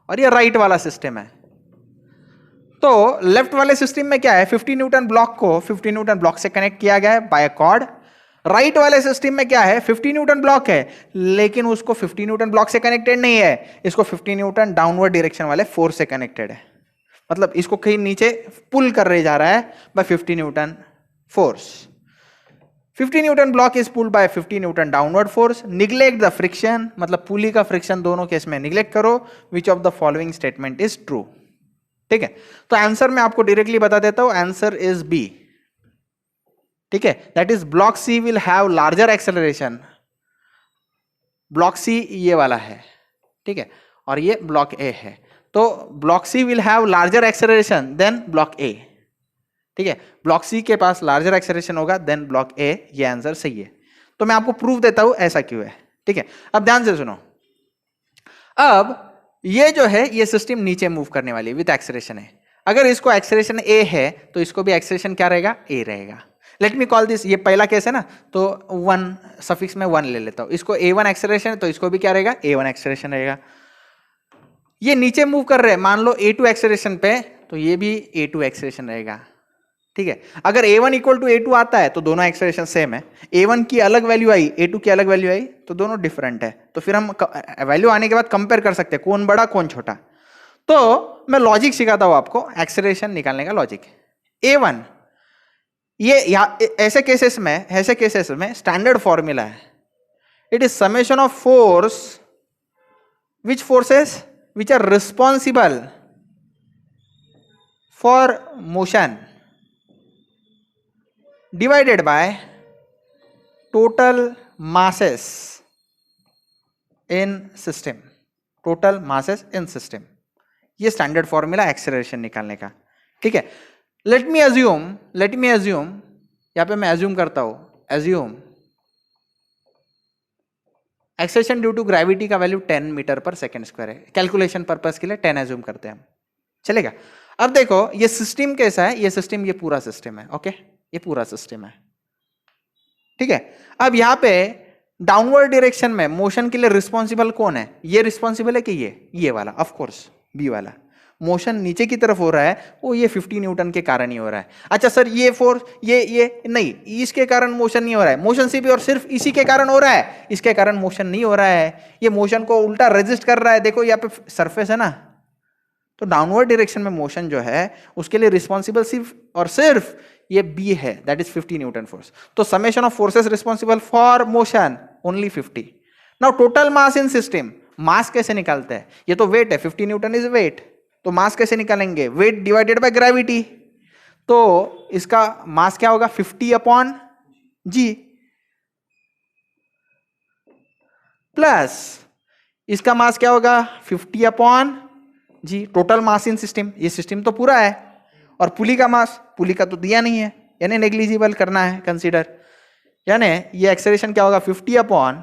और ये राइट वाला सिस्टम है। तो लेफ्ट वाले सिस्टम में क्या है, 50 न्यूटन ब्लॉक को 50 न्यूटन ब्लॉक से कनेक्ट किया गया है बाय कॉर्ड। राइट वाले सिस्टम में क्या है, 50 न्यूटन ब्लॉक है, लेकिन उसको 50 न्यूटन ब्लॉक से कनेक्टेड नहीं है, इसको 50 न्यूटन डाउनवर्ड डायरेक्शन वाले फोर्स से कनेक्टेड है। मतलब इसको कहीं नीचे पुल कर रहे जा रहा है by 50 newton force. 50 newton block is pulled by 50 newton downward force. Neglect the friction, मतलब पुली का फ्रिक्शन दोनों केस में निग्लेक्ट करो। Which of the following statement is true. ठीक है, तो आंसर मैं आपको डायरेक्टली बता देता हूं, आंसर इज बी। ठीक है, that is block C will have larger acceleration. Block C ये वाला है, ठीक है, और ये ब्लॉक ए है। तो block C will have larger acceleration than block A. ठीक है, ब्लॉक सी के पास लार्जर एक्सेलरेशन होगा देन ब्लॉक ए, ये आंसर सही है। तो मैं आपको प्रूफ देता हूं ऐसा क्यों है। ठीक है, अब ध्यान से सुनो। अब ये जो है ये सिस्टम नीचे मूव करने वाली है विद एक्सेलरेशन है। अगर इसको एक्सेलरेशन ए है तो इसको भी एक्सेलरेशन क्या रहेगा, ए रहेगा। लेट मी कॉल दिस, ये पहला केस है ना, तो 1 सफिक्स में 1 ले लेता हूं। इसको A1 एक्सेलरेशन है तो इसको भी क्या रहेगा, A1 एक्सेलरेशन रहेगा। ये नीचे मूव कर रहे हैं, मान लो A2 एक्सेलरेशन पे, तो ये भी A2 एक्सेलरेशन रहेगा। ठीक है, अगर A1 इक्वल टू A2 आता है तो दोनों एक्सेलरेशन सेम है। A1 की अलग वैल्यू आई, A2 की अलग वैल्यू आई, तो दोनों डिफरेंट है। तो फिर हम वैल्यू आने के बाद कंपेयर कर सकते हैं कौन बड़ा कौन छोटा। तो मैं लॉजिक सिखाता हूं आपको, एक्सेलरेशन निकालने का लॉजिक। A1 ये ऐसे केसेस में स्टैंडर्ड फॉर्मूला है, it is summation of force which forces which are responsible for motion divided by total masses in system, total masses in system। ये स्टैंडर्ड फॉर्मूला एक्सेलरेशन निकालने का। ठीक है, लेट मी assume यहां पे मैं अज्यूम करता हूं, assume acceleration due to gravity का value 10 metre per second square है। कैलकुलेशन पर्पस के लिए 10 अज्यूम करते हैं हम, चलेगा। अब देखो ये सिस्टम कैसा है, ये सिस्टम, ये पूरा सिस्टम है, ओके, ये पूरा सिस्टम है। ठीक है, अब यहां पे डाउनवर्ड डायरेक्शन में मोशन के लिए रिस्पॉन्सिबल कौन है, ये रिस्पॉन्सिबल है कि ये वाला, ऑफ कोर्स बी वाला। मोशन नीचे की तरफ हो रहा है वो ये 50 न्यूटन के कारण ही हो रहा है। अच्छा सर ये फोर्स ये नहीं, इसके कारण मोशन नहीं हो रहा है, मोशन सिर्फ और सिर्फ इसी के कारण हो रहा है, इसके कारण मोशन नहीं हो रहा है, ये मोशन को उल्टा रेजिस्ट कर रहा है। देखो यहाँ पे सरफेस है ना, तो डाउनवर्ड डायरेक्शन में मोशन जो है उसके लिए रिस्पॉन्सिबल सिर्फ और सिर्फ ये बी है, दैट इज 50 न्यूटन फोर्स। तो summation of forces responsible for motion only 50। Now total mass in system, mass कैसे निकालते हैं, ये तो वेट है, 50 न्यूटन इज वेट, तो मास कैसे निकालेंगे, वेट डिवाइडेड बाय ग्रेविटी। तो इसका मास क्या होगा, 50 अपॉन जी, प्लस इसका मास क्या होगा 50 upon ji, total mass in system, ये सिस्टम तो पूरा है, और पुली का मास, पुली का तो दिया नहीं है, यानी नेग्लिजिबल करना है कंसीडर, यानी ये एक्सेलरेशन क्या होगा 50 अपॉन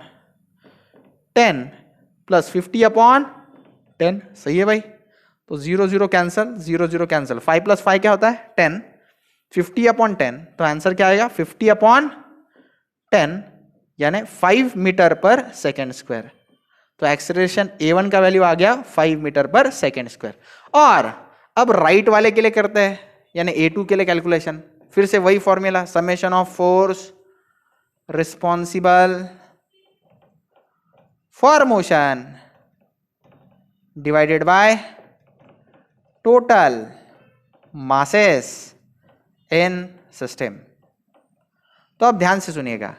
10 प्लस 50 अपॉन 10, सही है भाई। तो 0 0 कैंसल, 0 0 कैंसल, 5 प्लस 5 क्या होता है 10, 50 अपॉन 10, तो आंसर क्या आएगा 50 अपॉन 10 यानी 5 मीटर पर सेकेंड स्क्वायर। तो एक्सेलरेशन A1 का वैल्यू आ गया 5 मीटर पर सेकेंड स्क्वायर। और अब राइट वाले के लिए करते हैं, यानी A2 के लिए कैलकुलेशन, फिर से वही formula, summation of force responsible for motion divided by total masses in system. तो अब ध्यान से सुनिएगा,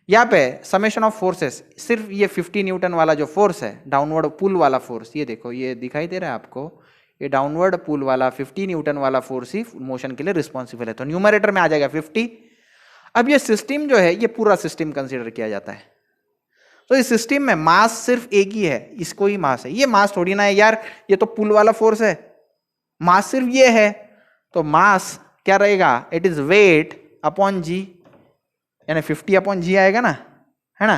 यहां पे समेशन ऑफ फोर्सेस, सिर्फ ये 50 न्यूटन वाला जो फोर्स है, डाउनवर्ड पुल वाला फोर्स, ये देखो ये दिखाई दे रहा है आपको, ये डाउनवर्ड पुल वाला 50 न्यूटन वाला फोर्स ही मोशन के लिए रिस्पॉन्सिबल है, तो न्यूमरेटर में आ जाएगा 50। अब ये सिस्टम जो है ये पूरा सिस्टम कंसीडर किया जाता है, तो इस सिस्टम में मास सिर्फ एक ही है, इसको ही मास है, ये मास थोड़ी ना है यार, ये तो पुल वाला फोर्स है, मास सिर्फ ये है, तो मास क्या रहेगा, इट इज वेट अपॉन जी, यानी 50 अपॉन जी आएगा ना, है ना।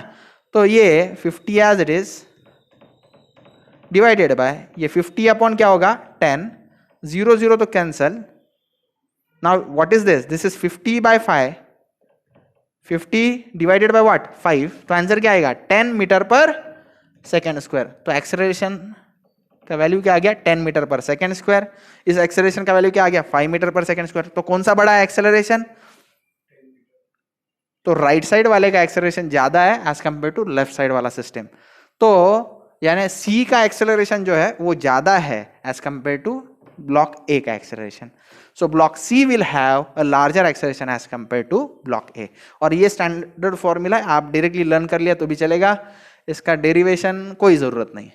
तो ये 50 as it is divided by ये 50 अपॉन क्या होगा 10, 0 0 तो cancel, now what is this? This is 50/5, 50 divided by what? 5. तो आंसर क्या आएगा? 10 मीटर पर सेकेंड स्क्वायर. तो एक्सेलरेशन का वैल्यू क्या आ गया? 10 मीटर पर सेकेंड स्क्वायर. इस एक्सेलरेशन का वैल्यू क्या आ गया? 5 मीटर पर सेकेंड स्क्वायर. तो कौन सा बड़ा है एक्सेलरेशन? तो राइट साइड वाले का एक्सेलरेशन ज्यादा है as compare to left side वाला सिस्टम. तो यानी सी का एक्सेलरेशन जो है वो ज्यादा है as compare to block A का acceleration. So block C will have a larger acceleration as compare to block A. और ये स्टैंडर्ड फॉर्मूला आप डायरेक्टली लर्न कर लिया तो भी चलेगा, इसका डेरिवेशन कोई जरूरत नहीं.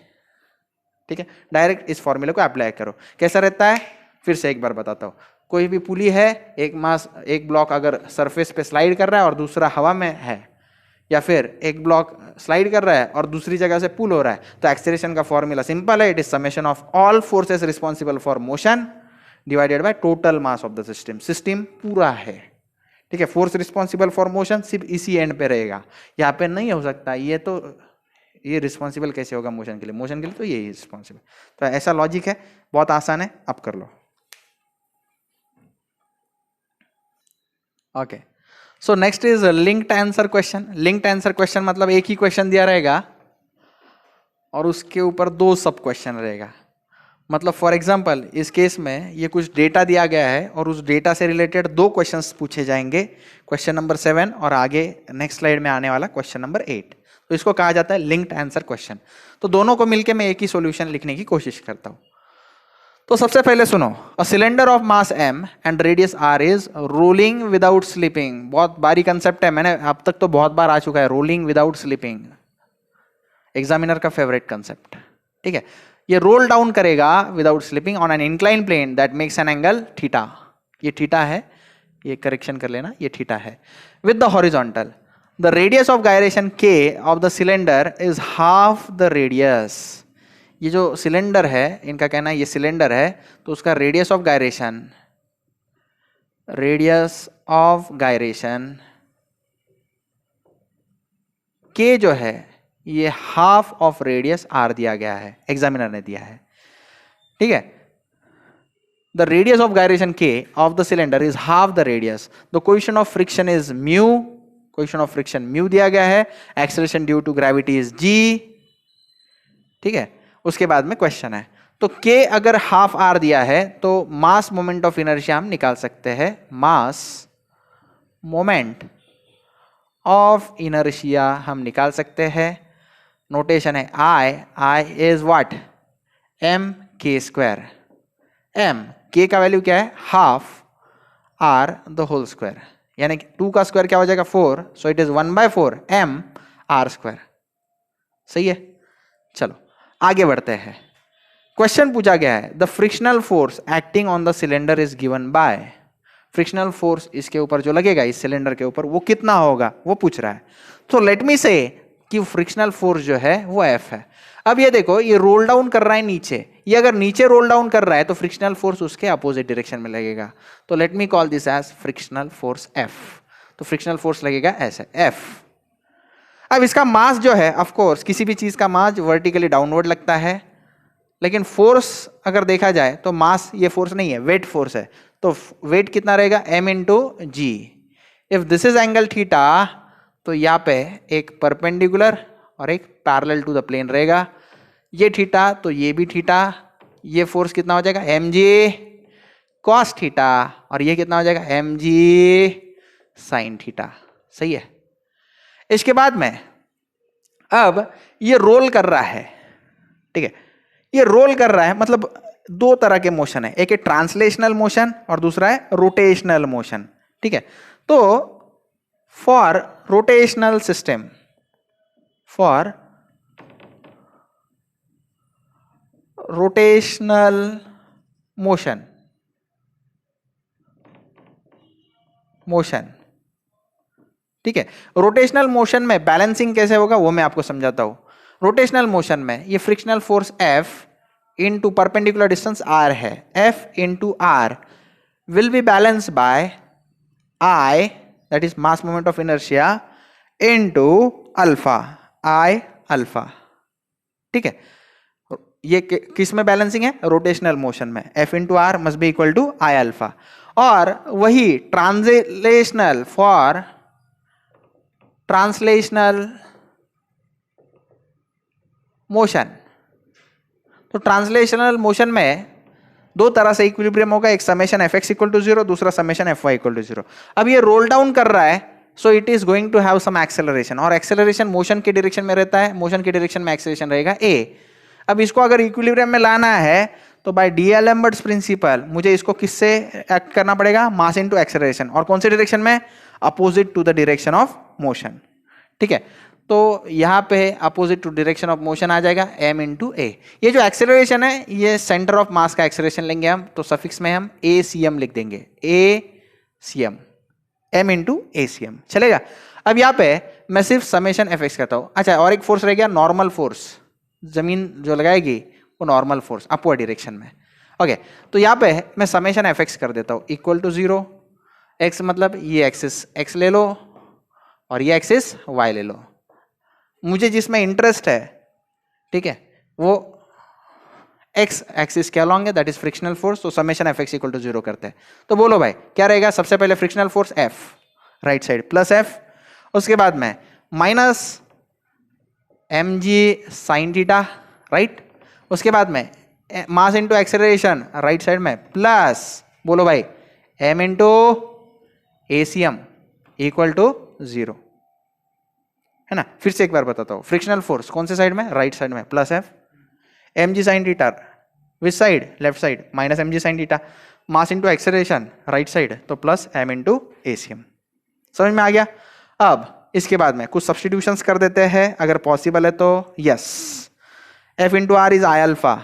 ठीक है, डायरेक्ट इस फॉर्मूले को अप्लाई करो. कैसा रहता है फिर से एक बार बताता हूं. कोई भी पुली है, एक ब्लॉक अगर सरफेस पे स्लाइड कर रहा है और दूसरा हवा में है, या फिर एक ब्लॉक स्लाइड कर रहा है और दूसरी जगह से पुल हो रहा है, तो एक्सेलरेशन का फॉर्मूला सिंपल है. It is summation of all forces responsible for motion divided by total mass of the system. System पूरा है. ठीक है, फोर्स रिस्पॉन्सिबल फॉर मोशन सिर्फ इसी एंड पे रहेगा, यहाँ पे नहीं हो सकता. ये रिस्पॉन्सिबल कैसे होगा मोशन के लिए? मोशन के लिए तो यही रिस्पॉन्सिबल. तो ऐसा लॉजिक है, बहुत आसान है, आप कर लो. Okay, so next is linked answer question. Linked answer question मतलब एक ही क्वेश्चन दिया रहेगा और उसके ऊपर 2 सब क्वेश्चन रहेगा. मतलब फॉर एग्जांपल इस केस में ये कुछ डेटा दिया गया है और उस डेटा से रिलेटेड 2 क्वेश्चंस पूछे जाएंगे. क्वेश्चन नंबर 7 और आगे नेक्स्ट स्लाइड में आने वाला क्वेश्चन नंबर 8. तो इसको कहा जाता है लिंक्ड आंसर क्वेश्चन. तो दोनों को मिलकर मैं एक ही सॉल्यूशन लिखने की कोशिश करता हूं. तो सबसे पहले सुनो, a cylinder of mass m and radius r is rolling without slipping. बहुत बारी कंसेप्ट है, मैंने अब तक तो बहुत बार आ चुका है. रोलिंग विदाउट स्लिपिंग एग्जामिनर का फेवरेट कंसेप्ट. ठीक है, ये रोल डाउन करेगा without slipping on an incline plane that makes an angle theta. ये थीटा है, ये करेक्शन कर लेना, ये थीटा है. With the horizontal, the radius of gyration k of the cylinder is half the radius. ये जो सिलेंडर है, इनका कहना है ये सिलेंडर है, तो उसका रेडियस ऑफ गायरेशन k जो है ये हाफ ऑफ रेडियस r दिया गया है, एग्जामिनर ने दिया है. ठीक है, the radius of gyration k of the cylinder is half the radius. The coefficient of friction is mu. Coefficient of friction mu दिया गया है. Acceleration due to gravity is g. ठीक है, उसके बाद में क्वेश्चन है, तो k अगर हाफ r दिया है तो मास मोमेंट ऑफ इनर्शिया हम निकाल सकते हैं. मास मोमेंट ऑफ इनर्शिया हम निकाल सकते हैं. नोटेशन है I is what? m k square. m k का वैल्यू क्या है? Half r the whole square. यानी 2 का स्क्वायर क्या हो जाएगा? 4. So it is 1/4 m r square. सही है, चलो आगे बढ़ते हैं. क्वेश्चन पूछा गया है, the frictional force acting on the cylinder is given by. Frictional force इसके ऊपर जो लगेगा इस सिलेंडर के ऊपर वो कितना होगा वो पूछ रहा है. तो लेट मी से कि फ्रिक्शनल फोर्स जो है वो F है. अब ये देखो, ये रोल डाउन कर रहा है नीचे. ये अगर नीचे रोल डाउन कर रहा है तो फ्रिक्शनल फोर्स उसके अपोजिट डायरेक्शन में लगेगा. तो let me call this as frictional force F. तो फ्रिक्शनल फोर्स लगेगा ऐसे F. अब इसका मास जो है, ऑफ कोर्स किसी भी चीज का मास वर्टिकली डाउनवर्ड लगता है, लेकिन फोर्स अगर देखा जाए तो मास ये फोर्स नहीं है, वेट फोर्स है. तो वेट कितना रहेगा? m into g. If this is angle theta तो यहाँ पे एक परपेंडिकुलर और एक पैरेलल टू द प्लेन रहेगा. ये थीटा तो ये भी थीटा. ये फोर्स कितना हो जाएगा? mg cos theta. और ये कितना हो जाएगा? mg sin theta. सही है. इसके बाद में अब ये रोल कर रहा है. ठीक है, ये रोल कर रहा है मतलब 2 तरह के मोशन है. एक है ट्रांसलेशनल मोशन और दूसरा है रोटेशनल मोशन. ठीक है, तो for rotational system, for rotational motion ठीक है, रोटेशनल मोशन में बैलेंसिंग कैसे होगा वो मैं आपको समझाता हूं. रोटेशनल मोशन में ये frictional force F into perpendicular distance R है. F into R will be balance by I, that is mass moment of inertia, into alpha, I alpha. ठीक है, ये किस में बैलेंसिंग है? रोटेशनल मोशन में. F into R must be equal to I alpha. और वही ट्रांसलेशनल मोशन। तो ट्रांसलेशनल मोशन में दो तरह से इक्विलिब्रियम होगा, एक summation F x equal to zero, दूसरा summation F Y equal to zero. अब ये रोल डाउन कर रहा है, so it is going to have some acceleration, और एक्सेलरेशन मोशन के डायरेक्शन में रहता है, मोशन के डायरेक्शन में एक्सेलरेशन रहेगा ए। अब इसको अगर इक्विलिब्रियम में लाना है तो बाय डीएलएम्बर्ट्स प्रिंसिपल मुझे इसको किससे एक्ट करना पड़ेगा, मास इनटू एक्सेलरेशन, और कौन से डायरेक्शन में, opposite to the direction of motion. ठीक है, तो यहाँ पे opposite to direction of motion आ जाएगा m इंटू ए। ये जो एक्सेलरेशन है ये सेंटर ऑफ मास का एक्सेलरेशन लेंगे हम, तो सफिक्स में हम ए सी एम लिख देंगे, ए c M, m into a c M चलेगा। अब यहाँ पे मैं सिर्फ समेशन एफ एक्स करता हूँ। अच्छा, और एक फोर्स रह गया नॉर्मल फोर्स, जमीन जो लगाएगी वो नॉर्मल फोर्स अपवर्ड डायरेक्शन में। ओके, तो यहाँ पे मैं समेशन एफ एक्स कर देता हूँ इक्वल टू जीरो, एक्स मतलब ये एक्सिस एक्स ले लो और ये एक्सिस वाई ले लो। मुझे जिसमें इंटरेस्ट है, ठीक है, वो एक्स एक्सिस के अलॉन्ग है, दैट इज फ्रिक्शनल फोर्स, तो summation F x equal to zero करते हैं। तो बोलो भाई क्या रहेगा, सबसे पहले frictional force F right side plus F, उसके बाद में minus m g sine theta right, उसके बाद में mass into acceleration right side में प्लस बोलो भाई m into a c m equal to zero, है ना। फिर से एक बार बताता हूँ, फ्रिक्शनल फोर्स कौन से साइड में, राइट साइड में, plus F m g sine theta which side, left side, minus m g sine theta, mass into acceleration right side तो plus m into a c m. समझ में आ गया। अब इसके बाद में कुछ सब्सटीट्यूशंस कर देते हैं अगर पॉसिबल है तो। Yes, F into R is I alpha,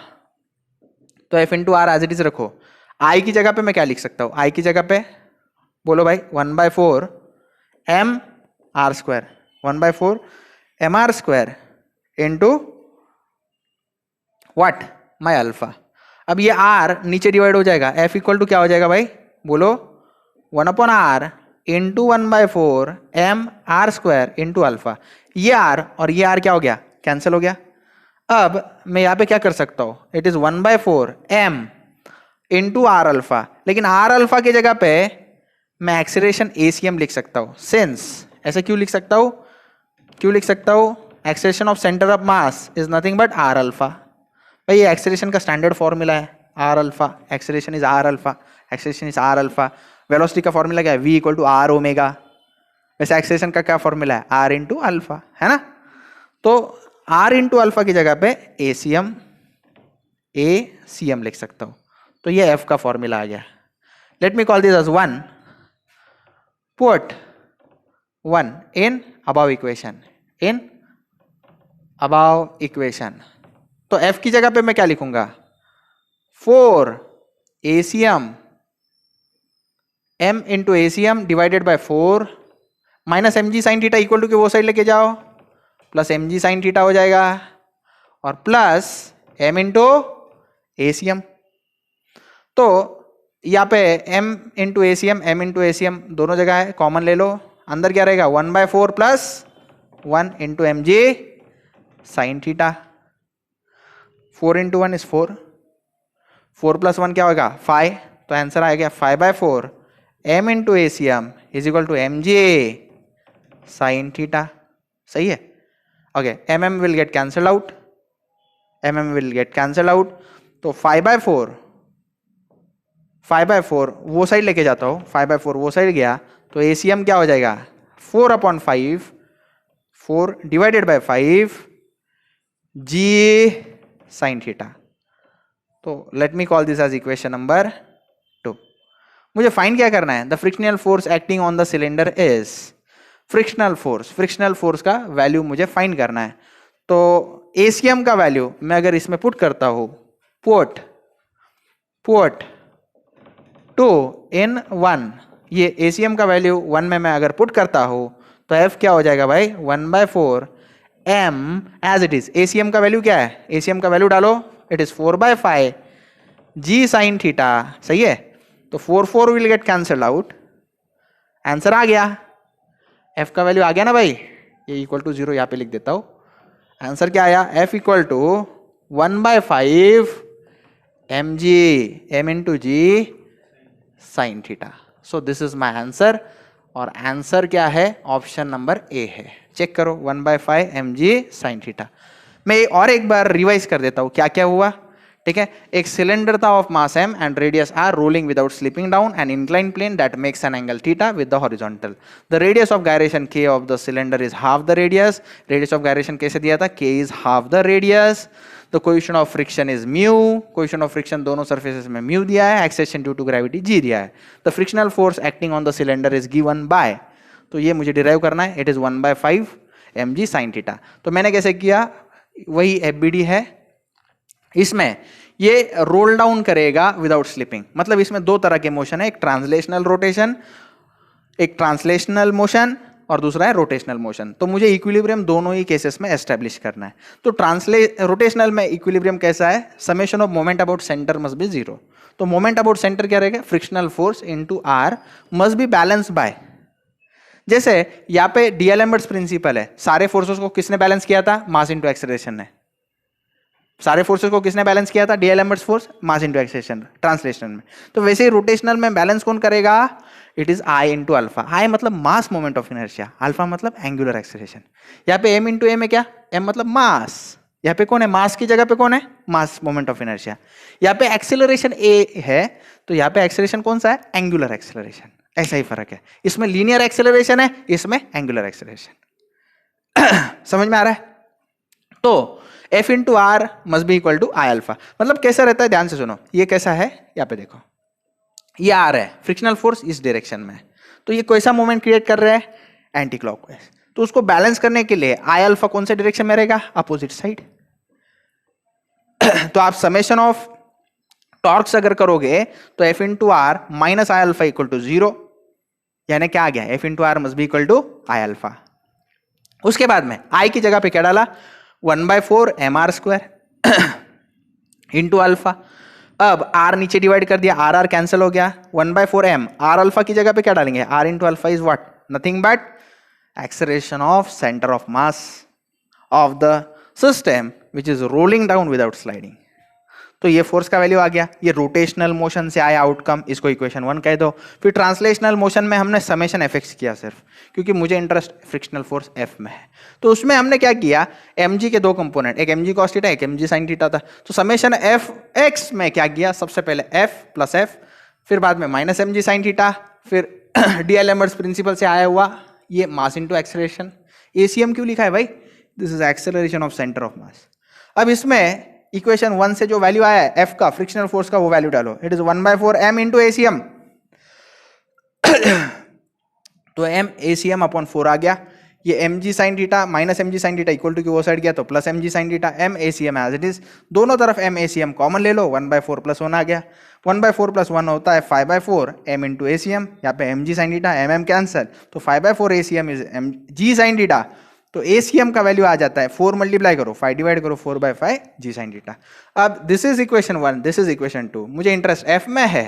तो F into are as it is रखो। आई की जगह पे मैं क्या लिख सकता हूँ, आई की जगह पे बोलो भाई 1/4 m r square, 1/4 m r square into what, my alpha. अब ये आर नीचे डिवाइड हो जाएगा, एफ इक्वल टू क्या हो जाएगा भाई, बोलो 1/r into 1/4 m r square into alpha. ये आर और ये आर क्या हो गया, कैंसिल हो गया। अब मैं यहाँ पे क्या कर सकता हूँ, it is 1/4 m into r alpha, लेकिन आर अल्फा की जगह पे मैं एक्सेलरेशन ACM लिख सकता हूँ। सिंस ऐसे क्यों लिख सकता हूँ, क्यों लिख सकता हूँ, acceleration of centre of mass is nothing but r alpha. भाई ये एक्सेलरेशन का स्टैंडर्ड फॉर्मूला है, r alpha, acceleration is r alpha, acceleration is r alpha. Velocity का फॉर्मूला क्या है, v equal to r omega. वैसे एक्सेलरेशन का क्या फॉर्मूला है, आर इंटू अल्फा, है ना। तो आर इंटू अल्फा की जगह पे ACM लिख सकता हूँ, तो ये f का फॉर्मूला आ गया। Let me call this as 1, put 1 in above equation, in above equation. तो f की जगह पे मैं क्या लिखूंगा, 4 ACM m into ACM divided by 4 minus m g sine theta equal to के वो साइड लेके जाओ, plus m g sine theta हो जाएगा और प्लस m इंटू ACM। तो यहाँ पे m into ACM, m into ACM दोनों जगह है, कॉमन ले लो। अंदर क्या रहेगा, 1/4 plus 1 into m g sine theta. 4 into 1 is 4, 4 plus 1 क्या होगा 5, तो आंसर आ गया 5/4 m into ACM is equal to m g sine theta. सही है। Okay, mm will get cancel out, mm will get cancel out, तो 5/4 वो side लेके जाता हूँ, 5/4 वो साइड गया तो ACM क्या हो जाएगा 4/5, 4 divided by 5 g sine theta. तो let me call this as equation number 2। मुझे फाइंड क्या करना है, the frictional force acting on the cylinder is, frictional force का वैल्यू मुझे फाइंड करना है। तो ACM का वैल्यू मैं अगर इसमें पुट करता हूं, पुट 2 in 1, ये ACM का वैल्यू 1 में मैं अगर पुट करता हूं तो F क्या हो जाएगा भाई 1/4 m as it is. ACM का वैल्यू क्या है, ACM का वैल्यू डालो, it is 4/5 g sine theta. सही है, तो 4 will get cancel out, answer आ गया। F का वैल्यू आ गया ना भाई, ये इक्वल टू 0 यहाँ पे लिख देता हूं। आंसर क्या आया, F equal to 1/5 mg m into g sine theta. So this is my answer. और आंसर क्या है? ऑप्शन नंबर ए है. चेक करो 1/5 mg साइन थीटा. मैं और एक बार रिवाइज कर देता हूं क्या क्या हुआ. ठीक है, एक सिलेंडर था of mass m and radius r rolling without slipping down an incline plane that makes an angle theta with the horizontal. The radius of gyration k of the cylinder is half the radius. Radius of gyration कैसे दिया था? k is half the radius. The coefficient of friction is mu. Coefficient of friction दोनों surfaces में mu दिया है. Acceleration due to gravity g दिया है. The frictional force acting on the cylinder is given by, तो ये मुझे derive करना है. It is 1/5 mg sign theta. तो मैंने कैसे किया? वही FBD है. इसमें ये रोल डाउन करेगा विदाउट स्लिपिंग. मतलब इसमें दो तरह के मोशन है, एक ट्रांसलेशनल रोटेशन, एक ट्रांसलेशनल मोशन और दूसरा है रोटेशनल मोशन. तो मुझे इक्विलिब्रियम दोनों ही केसेस में एस्टेब्लिश करना है. तो रोटेशनल में इक्विलिब्रियम कैसा है? Summation of moment about centre must be 0. तो मोमेंट अबाउट सेंटर क्या रहेगा? Frictional force into r must B balance bye. जैसे यहाँ पे डीएलएम्बर्ट्स प्रिंसिपल है, सारे फोर्सेस को किसने बैलेंस किया था? मास इनटू एक्सेलरेशन ने. सारे फोर्सेस को किसने बैलेंस किया था? D'Alembert's force, mass into acceleration translation में. तो वैसे ही रोटेशनल में बैलेंस कौन करेगा? It is I into alpha. I मतलब mass moment of inertia, alpha मतलब एंगुलर एक्सेलरेशन. यहाँ पे m इंटू ए में क्या? m मतलब मास. यहाँ पे कौन है? मास की जगह पे कौन है? मास मोमेंट ऑफ इनर्शिया. यहाँ पे एक्सेलरेशन a है, तो यहाँ पे एक्सेलरेशन कौन सा है? Angular acceleration. ऐसा ही फर्क है. इसमें लीनियर एक्सेलरेशन है, इसमें एंगुलर एक्सेलरेशन. समझ में आ रहा है? तो F into r must be equal to I alpha. मतलब कैसा रहता है? ध्यान से सुनो. ये कैसा है? यहाँ पे देखो, ये आर है, फ्रिक्शनल फोर्स इस डायरेक्शन में. तो ये कैसा मोमेंट क्रिएट कर रहा है? Anti clockwise. तो उसको बैलेंस करने के लिए आई अल्फा कौन से डायरेक्शन में रहेगा? Opposite side. तो आप समेशन ऑफ टॉर्क्स अगर करोगे तो F into r minus I alpha equal to 0. यानी क्या आ गया? F into r must be equal to I alpha. उसके बाद में I की जगह पे क्या डाला? 1/4 mr² इंटू अल्फा. अब R नीचे डिवाइड कर दिया, R कैंसिल हो गया. 1/4 m. R अल्फा की जगह पे क्या डालेंगे? R into alpha is what? Nothing but acceleration of centre of mass of the system which is rolling down without sliding. तो ये फोर्स का वैल्यू आ गया. ये रोटेशनल मोशन से आया आउटकम, इसको इक्वेशन 1 कह दो. फिर ट्रांसलेशनल मोशन में हमने समेशन fx किया सिर्फ, क्योंकि मुझे इंटरेस्ट फ्रिक्शनल फोर्स F में है. तो उसमें हमने क्या किया? mg के दो कंपोनेंट, एक mg cos थीटा, एक mg sin थीटा था. तो समेशन fx में क्या किया? सबसे पहले f प्लस f, फिर बाद में माइनस mg sin थीटा, फिर डीएलएम्बर्ट्स प्रिंसिपल से आया हुआ ये मास इंटू एक्सेलरेशन. ACM क्यों लिखा है भाई? This is acceleration of centre of मास. अब इसमें इक्वेशन 1 से जो वैल्यू आया है F का, फ्रिक्शनल फोर्स का, वो वैल्यू डालो. It is 1/4 m into ACM. तो m ACM अपॉन 4 आ गया. ये mg sin theta minus mg sin theta equal to की वो साइड गया तो plus mg sin theta. m ACM as it is. दोनों तरफ m ACM कॉमन ले लो. 1/4 प्लस 1 आ गया. 1/4 प्लस 1 होता है 5/4 m इंटू ACM. यहाँ पे mg sin theta mm cancel, तो 5/4 ACM is mg sin theta. तो ACM का वैल्यू आ जाता है 4 मल्टीप्लाई करो 5 डिवाइड करो 4/5 g sin थीटा. अब this is equation 1, this is equation 2. मुझे इंटरेस्ट F में है.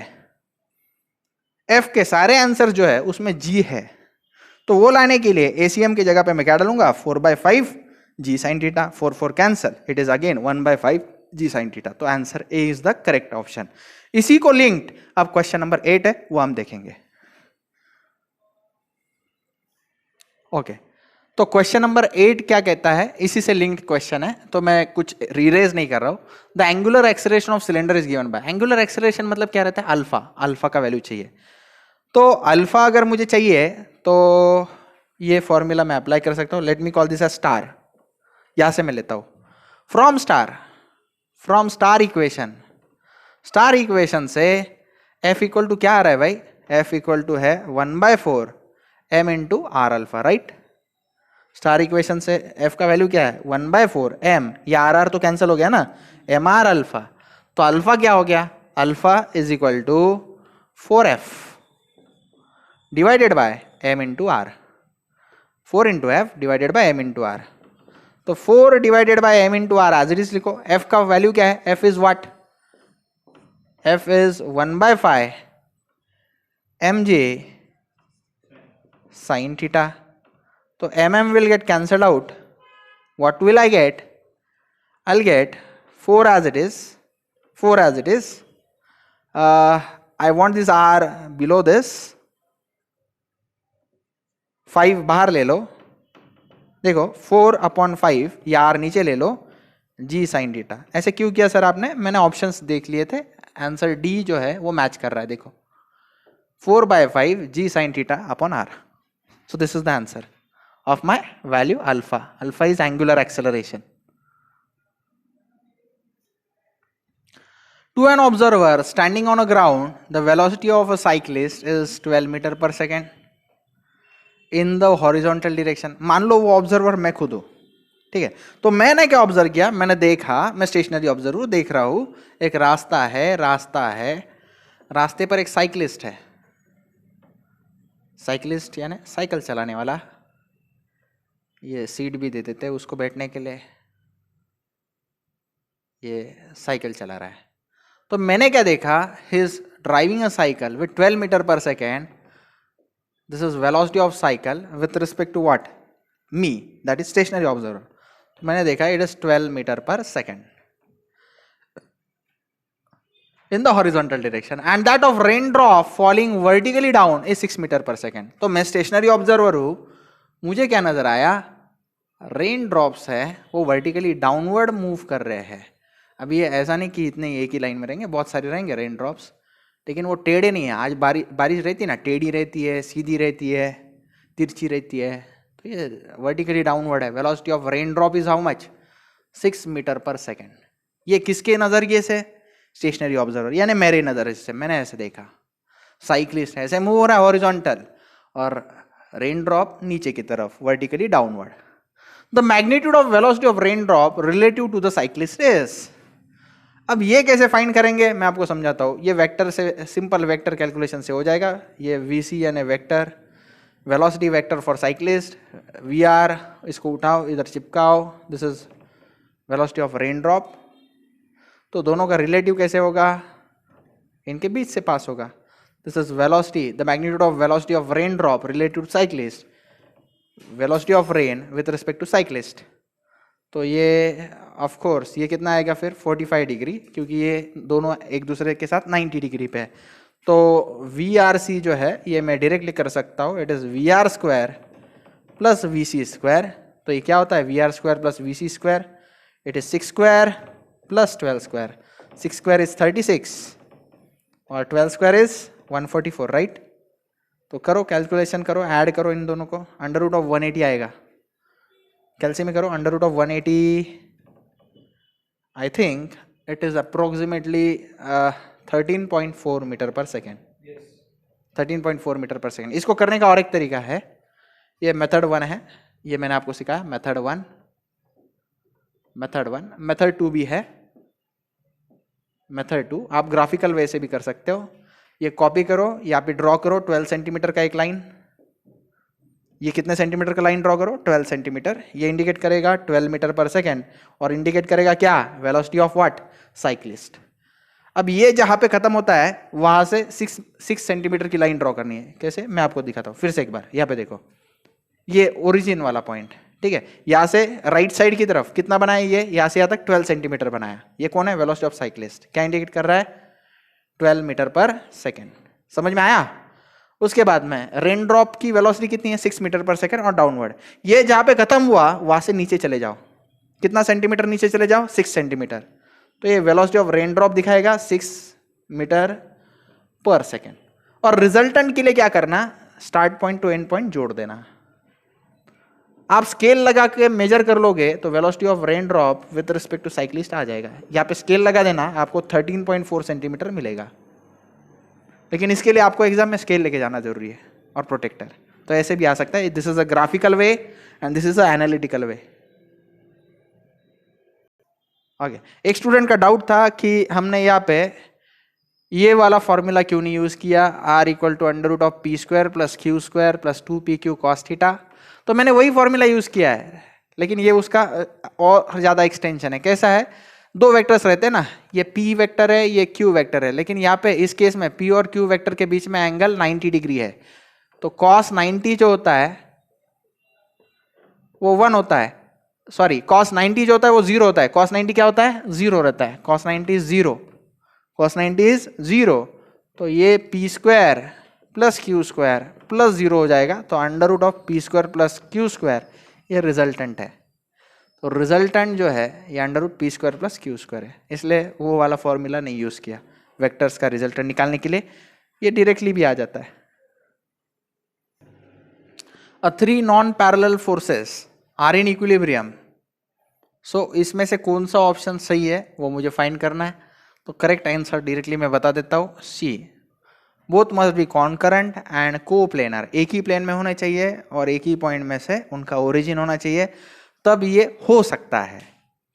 F के सारे आंसर जो है उसमें g है, तो वो लाने के लिए ACM की जगह पे मैं क्या डालूंगा? 4/5 g sin theta. 4 cancel, it is again 1/5 g sin theta. तो answer A is the correct option. इसी को लिंक्ड अब क्वेश्चन नंबर 8 है, वो हम देखेंगे. ओके, तो क्वेश्चन नंबर 8 क्या कहता है? इसी से लिंक्ड क्वेश्चन है, तो मैं कुछ रीरेज नहीं कर रहा हूं. The angular acceleration of cylinder is given by. Angular acceleration मतलब क्या रहता है? अल्फा. अल्फा का वैल्यू चाहिए. तो अल्फा अगर मुझे चाहिए तो ये फॉर्मूला मैं अप्लाई कर सकता हूं. Late me call this a star. यहां से मैं लेता हूं from star equation. Star equation से F इक्वल टू क्या आ रहा है भाई? F इक्वल टू है 1/4 m into r alpha. Right. Star equation से F का वैल्यू क्या है? 1/4 m. ये RR तो कैंसिल हो गया ना, mr अल्फा. तो अल्फा क्या हो गया? Alpha is equal to 4f divided by m into r. 4 into f divided by m into r. तो 4 divided by m into are as it is लिखो. F का वैल्यू क्या है? F is what? F is 1/5 mj sin theta. तो mm will get cancelled out. What will I get? I'll get 4 as it is. 4 as it is. I want this r below this, 5 बाहर ले लो, देखो 4/5 या are नीचे ले लो, जी sine theta. ऐसे क्यों किया सर आपने? मैंने ऑप्शंस देख लिए थे, आंसर डी जो है वो मैच कर रहा है। देखो 4/5 g sine theta upon R, so this is the answer of my value alpha. Alpha is angular acceleration. To an observer standing on a ground, the velocity of a cyclist is 12 meter per second in the horizontal direction. मान लो वो observer मैं खुद हूं, ठीक है। तो मैंने क्या ऑब्जर्व किया? मैंने देखा, मैं स्टेशनरी ऑब्जर्वर देख रहा हूं, एक रास्ता है, रास्ते पर एक साइकिलिस्ट है। साइकिलिस्ट यानी साइकिल चलाने वाला, ये सीट भी दे देते हैं उसको बैठने के लिए, ये साइकिल चला रहा है। तो मैंने क्या देखा? He is driving a cycle with 12 metre per second. This is velocity of cycle with respect to what? Me, that is stationary observer. तो मैंने देखा it is 12 metre per second in the horizontal direction and that of raindrop falling vertically down is 6 meter per second. तो मैं stationary observer हूं, मुझे क्या नजर आया? रेन ड्रॉप्स है वो वर्टिकली डाउनवर्ड मूव कर रहे हैं। अब ये ऐसा नहीं कि इतने एक ही लाइन में रहेंगे, बहुत सारे रहेंगे रेन ड्रॉप्स, लेकिन वो टेढ़े नहीं है। आज बारिश रहती है ना, टेढ़ी रहती है, सीधी रहती है, तिरछी रहती है, तो ये वर्टिकली डाउनवर्ड है। Velocity of rain drop is how much? 6 metre per second. ये किसके नजरिए से? स्टेशनरी ऑब्जर्वर, यानी मेरे नजर से मैंने ऐसे देखा। साइक्लिस्ट ऐसे मूव हो रहा है हॉरिजॉन्टल, और रेन ड्रॉप नीचे की तरफ vertically downward. The magnitude of velocity of rain drop relative to the cyclist is. अब ये कैसे फाइंड करेंगे मैं आपको समझाता हूं। ये वेक्टर से, सिंपल वेक्टर कैलकुलेशन से हो जाएगा। ये वीसी यानी vector, velocity vector for cyclist, V R, इसको उठाओ इधर चिपकाओ, this is velocity of rain drop. तो दोनों का रिलेटिव कैसे होगा? इनके बीच से पास होगा। This is velocity, the magnitude of velocity of rain drop relative to cyclist, velocity of rain with respect to cyclist. तो ये ऑफ कोर्स ये कितना आएगा फिर? 45 डिग्री, क्योंकि ये दोनों एक दूसरे के साथ 90 डिग्री पे है। तो वी आर सी जो है ये मैं डायरेक्टली कर सकता हूँ, it is v r square plus v c square. तो ये क्या होता है? V r square plus v c square, it is 6 square plus 12 square. 6 square is 36 और 12 स्क्वायर इज 144, राइट? तो करो कैलकुलेशन करो, ऐड करो इन दोनों को, अंडर रूट ऑफ 180 आएगा। कैलसी में करो, under root of 180, I think it is approximately 13.4 metre per second. 13.4 metre per second. इसको करने का और एक तरीका है, ये मेथड 1 है, ये मैंने आपको सिखाया मेथड 1, मेथड 2 भी है, मेथड 2 आप ग्राफिकल वे से भी कर सकते हो। ये कॉपी करो, यहाँ पे ड्रॉ करो 12 सेंटीमीटर का एक लाइन। ये कितने सेंटीमीटर का लाइन ड्रॉ करो? 12 सेंटीमीटर। ये इंडिकेट करेगा 12 मीटर पर सेकेंड और इंडिकेट करेगा क्या? Velocity of what? साइक्लिस्ट। अब ये जहां पे खत्म होता है वहां से 6 सेंटीमीटर की लाइन ड्रॉ करनी है। कैसे? मैं आपको दिखाता हूं फिर से एक बार। यहाँ पे देखो, ये ओरिजिन वाला पॉइंट, ठीक है। यहां से राइट साइड की तरफ कितना बनाया? ये यहां से यहां तक 12 सेंटीमीटर बनाया। ये कौन है? Velocity of cyclist. क्या इंडिकेट कर रहा है? 12 मीटर पर सेकेंड। समझ में आया? उसके बाद में रेन ड्रॉप की वेलोसिटी कितनी है? 6 मीटर पर सेकेंड और डाउनवर्ड। ये जहां पे खत्म हुआ वहां से नीचे चले जाओ, कितना सेंटीमीटर नीचे चले जाओ? 6 सेंटीमीटर। तो ये वेलोसिटी ऑफ रेन ड्रॉप दिखाएगा 6 मीटर पर सेकेंड। और रिजल्टेंट के लिए क्या करना? Start point two and point जोड़ देना। आप स्केल लगा के मेजर कर लोगे तो velocity of rain drop with respect to cyclist आ जाएगा। यहाँ पे स्केल लगा देना, आपको 13.4 सेंटीमीटर मिलेगा। लेकिन इसके लिए आपको एग्जाम में स्केल लेके जाना जरूरी है और प्रोटेक्टर। तो ऐसे भी आ सकता है। This is a graphical way and this is a analytical way. Okay, एक स्टूडेंट का डाउट था कि हमने यहाँ पे ये वाला फॉर्मूला क्यों नहीं यूज किया? R equal to under root of p square plus q square plus 2pq cos theta. तो मैंने वही फॉर्मूला यूज किया है, लेकिन ये उसका और ज्यादा एक्सटेंशन है। कैसा है? दो वेक्टर्स रहते हैं ना, ये p वेक्टर है, ये q वेक्टर है, लेकिन यहाँ पे इस केस में p और q वेक्टर के बीच में एंगल 90 डिग्री है। तो cos 90 जो होता है वो 1 होता है, सॉरी cos 90 जो होता है वो 0 होता है। cos 90 क्या होता है? 0 रहता है। cos 90 is 0, cos 90 is 0। तो ये p square plus q square plus 0 हो जाएगा, तो under root of p square plus q square ये रिजल्टेंट है। तो रिजल्टेंट जो है ये under root p square plus q square है, इसलिए वो वाला फॉर्मूला नहीं यूज किया वेक्टर्स का रिजल्टेंट निकालने के लिए, ये डायरेक्टली भी आ जाता है। Uh 3 non parallel forces are in equilibrium, so इसमें से कौन सा ऑप्शन सही है वो मुझे फाइंड करना है। तो करेक्ट आंसर डायरेक्टली मैं बता देता हूँ, C, both must be concurrent and coplanar, एक ही प्लेन में होना चाहिए और एक ही पॉइंट में से उनका ओरिजिन होना चाहिए, तब ये हो सकता है।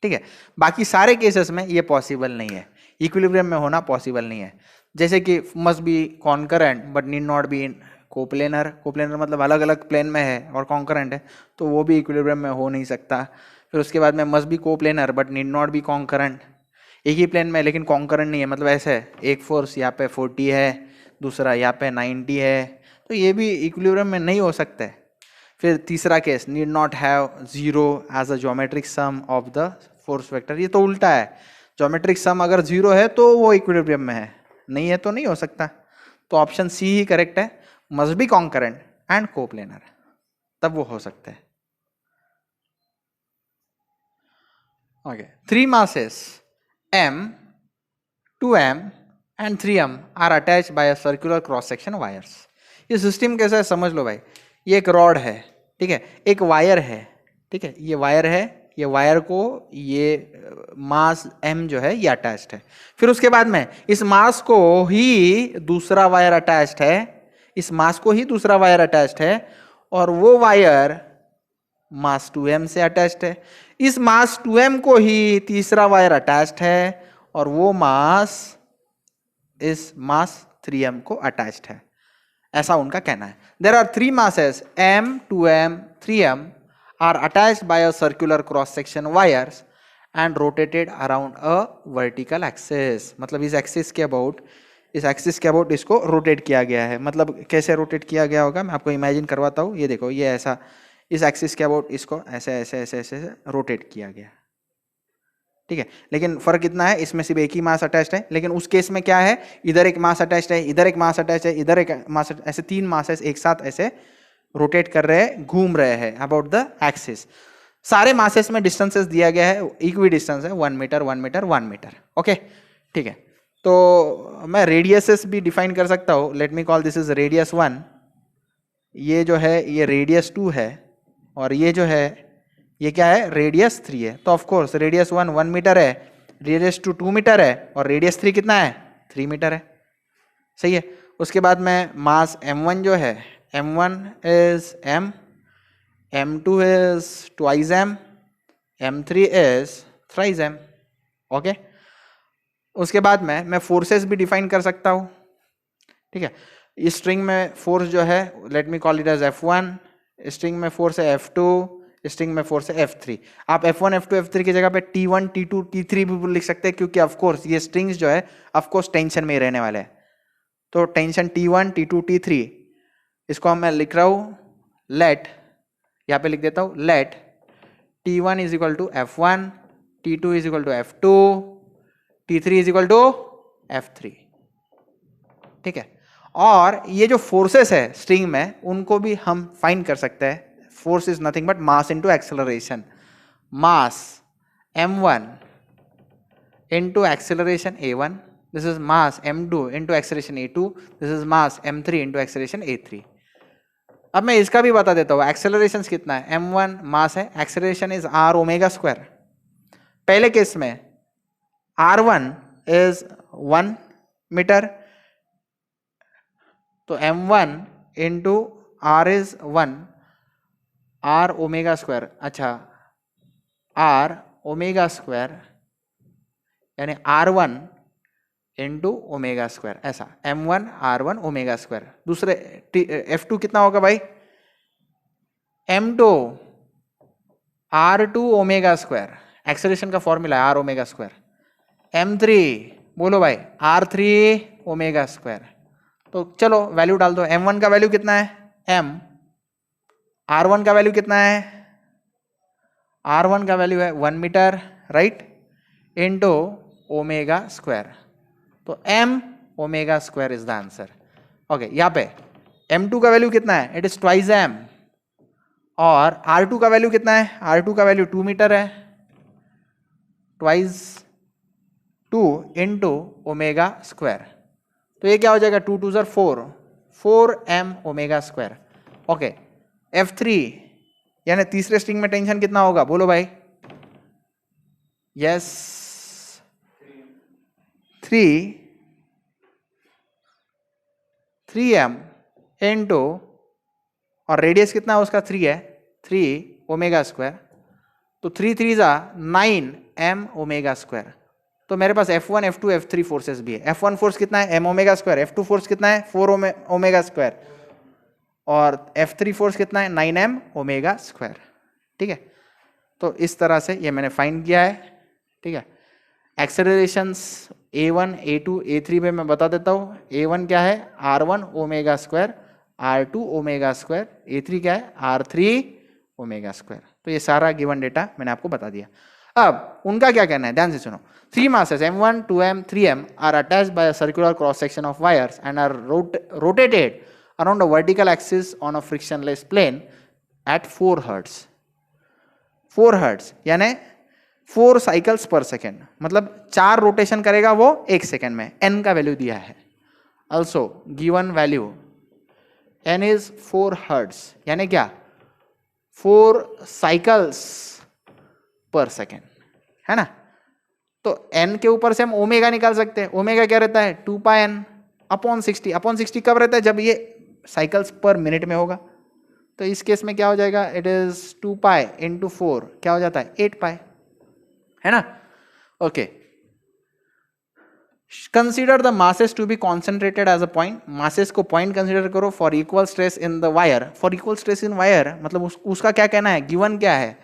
ठीक है, बाकी सारे केसेस में ये पॉसिबल नहीं है, इक्विलिब्रियम में होना पॉसिबल नहीं है। जैसे कि must be concurrent but need not be in coplanar, coplanar मतलब अलग अलग प्लेन में है और कॉन्करेंट है, तो वो भी इक्विलिब्रियम में हो नहीं सकता। फिर उसके बाद में must be coplanar but need not be concurrent, एक ही प्लेन में लेकिन कॉन्करेंट नहीं है, मतलब ऐसे है एक फोर्स यहाँ पे 40 है, दूसरा यहाँ पे 90 है, तो ये भी इक्विलिब्रियम में नहीं हो सकता है। फिर तीसरा case, need not have zero as a geometric sum of the force vector, ये तो उल्टा है, ज्योमेट्रिक सम अगर जीरो है तो वो इक्विलिब्रियम में है, नहीं है तो नहीं हो सकता। तो ऑप्शन सी ही करेक्ट है, must be concurrent and coplanar, तब वो हो सकता है। Okay, 3 masses m, 2m and 3m are attached by a circular cross section wires। ये सिस्टम कैसा है समझ लो भाई, ये एक रॉड है, ठीक है, एक वायर है, ठीक है, ये वायर है, ये वायर को ये मास m जो है ये अटैच्ड है। फिर उसके बाद में इस मास को ही दूसरा वायर अटैच्ड है, इस मास को ही दूसरा वायर अटैच्ड है, और वो वायर मास 2m से अटैच्ड है, इस मास 2m को ही तीसरा वायर अटैच्ड है, और वो मास इस मास 3m को अटैच्ड है, ऐसा उनका कहना है। There are 3 masses m, 2m, 3m are attached by a circular cross section wires and rotated around a vertical axis। मतलब इस एक्सिस के अबाउट, इस एक्सिस के अबाउट इसको रोटेट किया गया है। मतलब कैसे रोटेट किया गया होगा मैं आपको इमेजिन करवाता हूँ, ये देखो, ये ऐसा इस एक्सिस के अबाउट इसको ऐसे ऐसे ऐसे ऐसे रोटेट किया गया, ठीक है। लेकिन फर्क इतना है, इसमें सिर्फ एक ही मास अटैच्ड है, लेकिन उस केस में क्या है, इधर एक मास अटैच्ड है, इधर एक मास अटैच्ड है, इधर एक मास, ऐसे 3 मासेस एक साथ ऐसे रोटेट कर रहे हैं, घूम रहे हैं अबाउट द एक्सिस। सारे मासेस में डिस्टेंसेस दिया गया है, इक्वी डिस्टेंस है, 1 मीटर 1 मीटर 1 मीटर, ओके, ठीक है। तो मैं रेडियसेस भी डिफाइन कर सकता हूँ, late me call this is radius 1, ये जो है ये रेडियस 2 है, और ये जो है ये क्या है, रेडियस 3 है। तो ऑफ कोर्स रेडियस 1 मीटर है, रेडियस 2 मीटर है, और रेडियस 3 कितना है, 3 मीटर है, सही है। उसके बाद में मास m1 जो है, m1 is m, m2 is twice m, m3 is thrice m, okay. उसके बाद में मैं फोर्सेस भी डिफाइन कर सकता हूँ, ठीक है। इस स्ट्रिंग में फोर्स जो है, let me call it as F1, string में फोर्स है F2, स्ट्रिंग में फोर्स है F3। आप F1 F2 F3 की जगह पे T1 T2 T3 भी लिख सकते हैं, क्योंकि ऑफकोर्स ये स्ट्रिंग्स जो है ऑफकोर्स टेंशन में ही रहने वाले हैं। तो टेंशन T1 T2 T3, इसको हम मैं लिख रहा हूँ लेट, यहाँ पे लिख देता हूँ let T1 is equal to F1, T2 is equal to F2, T3 is equal to F3, ठीक है। और ये जो फोर्सेस है स्ट्रिंग में, उनको भी हम फाइंड कर सकते हैं। Force is nothing but mass into acceleration, mass m1 into acceleration a1, this is mass m2 into acceleration a2, this is mass m3 into acceleration a3। अब मैं इसका भी बता देता हूँ, एक्सेलरेशन कितना है, m1 मास है, acceleration is r omega square. पहले केस में r1 इज 1 मीटर, तो m1 into r is 1, r omega square, अच्छा r ओमेगा स्क्वायर यानी r1 इंटू ओमेगा स्क्वायर, ऐसा m1 r1 ओमेगा स्क्वायर। दूसरे F2 कितना होगा भाई, m2 r2 omega square, acceleration का फॉर्मूला है r ओमेगा स्क्वायर। m3 बोलो भाई r3 ओमेगा स्क्वायर। तो चलो वैल्यू डाल दो, m1 का वैल्यू कितना है m, r1 का वैल्यू कितना है, r1 का वैल्यू है 1 मीटर, राइट, इंटू ओमेगा स्क्वायर। तो m omega square is the answer. Okay, यहाँ पे m2 का वैल्यू कितना है? इट इज ट्वाइस m, और r2 का वैल्यू कितना है? r2 का वैल्यू 2 मीटर है, ट्वाइस 2 इंटू ओमेगा स्क्वायर। तो ये क्या हो जाएगा? 2 2 ज़र 4, 4m omega square. Okay, F3 यानी तीसरे स्ट्रिंग में टेंशन कितना होगा? बोलो भाई। यस, 3m इंटू, और रेडियस कितना है उसका? 3 है, 3 ओमेगा स्क्वायर। तो 3 3 ज़ा 9m ओमेगा स्क्वायर। तो मेरे पास F1 F2 F3 फोर्सेस भी है। F1 फोर्स कितना है? m omega square. F2 force कितना है? 4 ओमेगा स्क्वायर। और F3 फोर्स कितना है? 9m omega square. ठीक है, तो इस तरह से ये मैंने फाइंड किया है। ठीक है, एक्सेलरेशंस A1 A2 A3 पे मैं बता देता हूँ। A1 क्या है? R1 omega square, R2 omega square, A3 क्या है? R3 omega square. तो ये सारा गिवन डेटा मैंने आपको बता दिया। अब उनका क्या कहना है, ध्यान से सुनो। 3 masses m1 2m 3m are attached by a circular cross section of wires and are rotated around a vertical axis on a frictionless plane at 4 hertz। 4 hertz यानी 4 साइकिल्स पर सेकेंड, मतलब 4 रोटेशन करेगा वो 1 सेकेंड में। n का value दिया है। Also given value n is 4 hertz यानी क्या? 4 साइकिल्स पर सेकेंड, है ना। तो n के ऊपर से हम ओमेगा निकाल सकते हैं। ओमेगा क्या रहता है? 2 पाई n अपॉन 60। अपॉन 60 कब रहता है? जब ये साइकिल्स पर मिनट में होगा। तो इस केस में क्या हो जाएगा? इट इज 2 पाई इंटू 4 क्या हो जाता है? 8 पाई, है ना। Okay, consider the masses to be concentrated as a point. Masses को पॉइंट कंसिडर करो for equal stress in the wire. For equal stress in wire मतलब उसका क्या कहना है? गिवन क्या है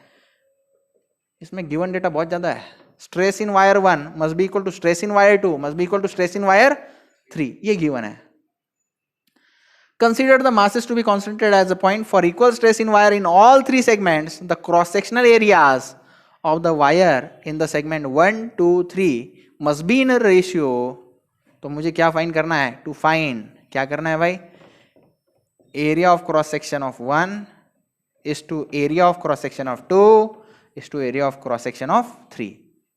इसमें? गिवन डेटा बहुत ज्यादा है। Stress in wire 1 must be equal to stress in wire 2 must be equal to stress in wire 3, ये गिवन है। Consider the masses to be concentrated as a point for equal stress in wire in all 3 segments. The cross-sectional areas of the wire in the segment 1, 2, 3 must be in a ratio. तो मुझे क्या find करना है? To find, क्या करना है भाई? Area of cross section of 1 is to area of cross section of 2 is to area of cross section of 3.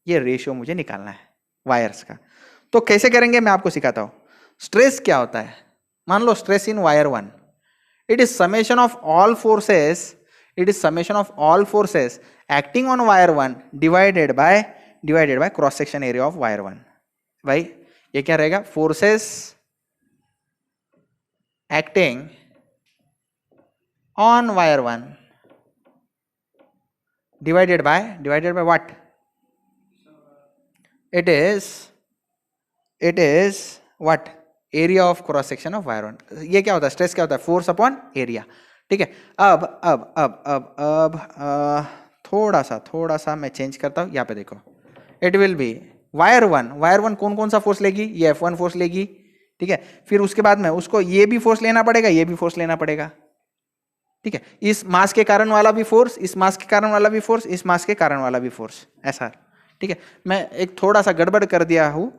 ये रेशियो मुझे निकालना है वायर्स का। तो कैसे करेंगे मैं आपको सिखाता हूं। स्ट्रेस क्या होता है? मान लो stress in wire 1, it is summation of all forces, it is summation of all forces acting on wire 1 divided by cross section area of wire 1। भाई ये क्या रहेगा? Forces acting on wire 1 divided by what? It is what? Area of cross section of wire 1। ये क्या होता है? Stress क्या होता है? Force upon area. ठीक है, अब थोड़ा सा मैं चेंज करता हूं। यहाँ पे देखो, इट विल बी वायर 1 कौन कौन सा फोर्स लेगी? ये F1 फोर्स लेगी। ठीक है, फिर उसके बाद में उसको ये भी फोर्स लेना पड़ेगा, ये भी फोर्स लेना पड़ेगा। ठीक है, इस मास के कारण वाला भी फोर्स, इस मास के कारण वाला भी फोर्स, इस मास के कारण वाला भी फोर्स, ऐसा। ठीक है, मैं एक थोड़ा सा गड़बड़ कर दिया हूं,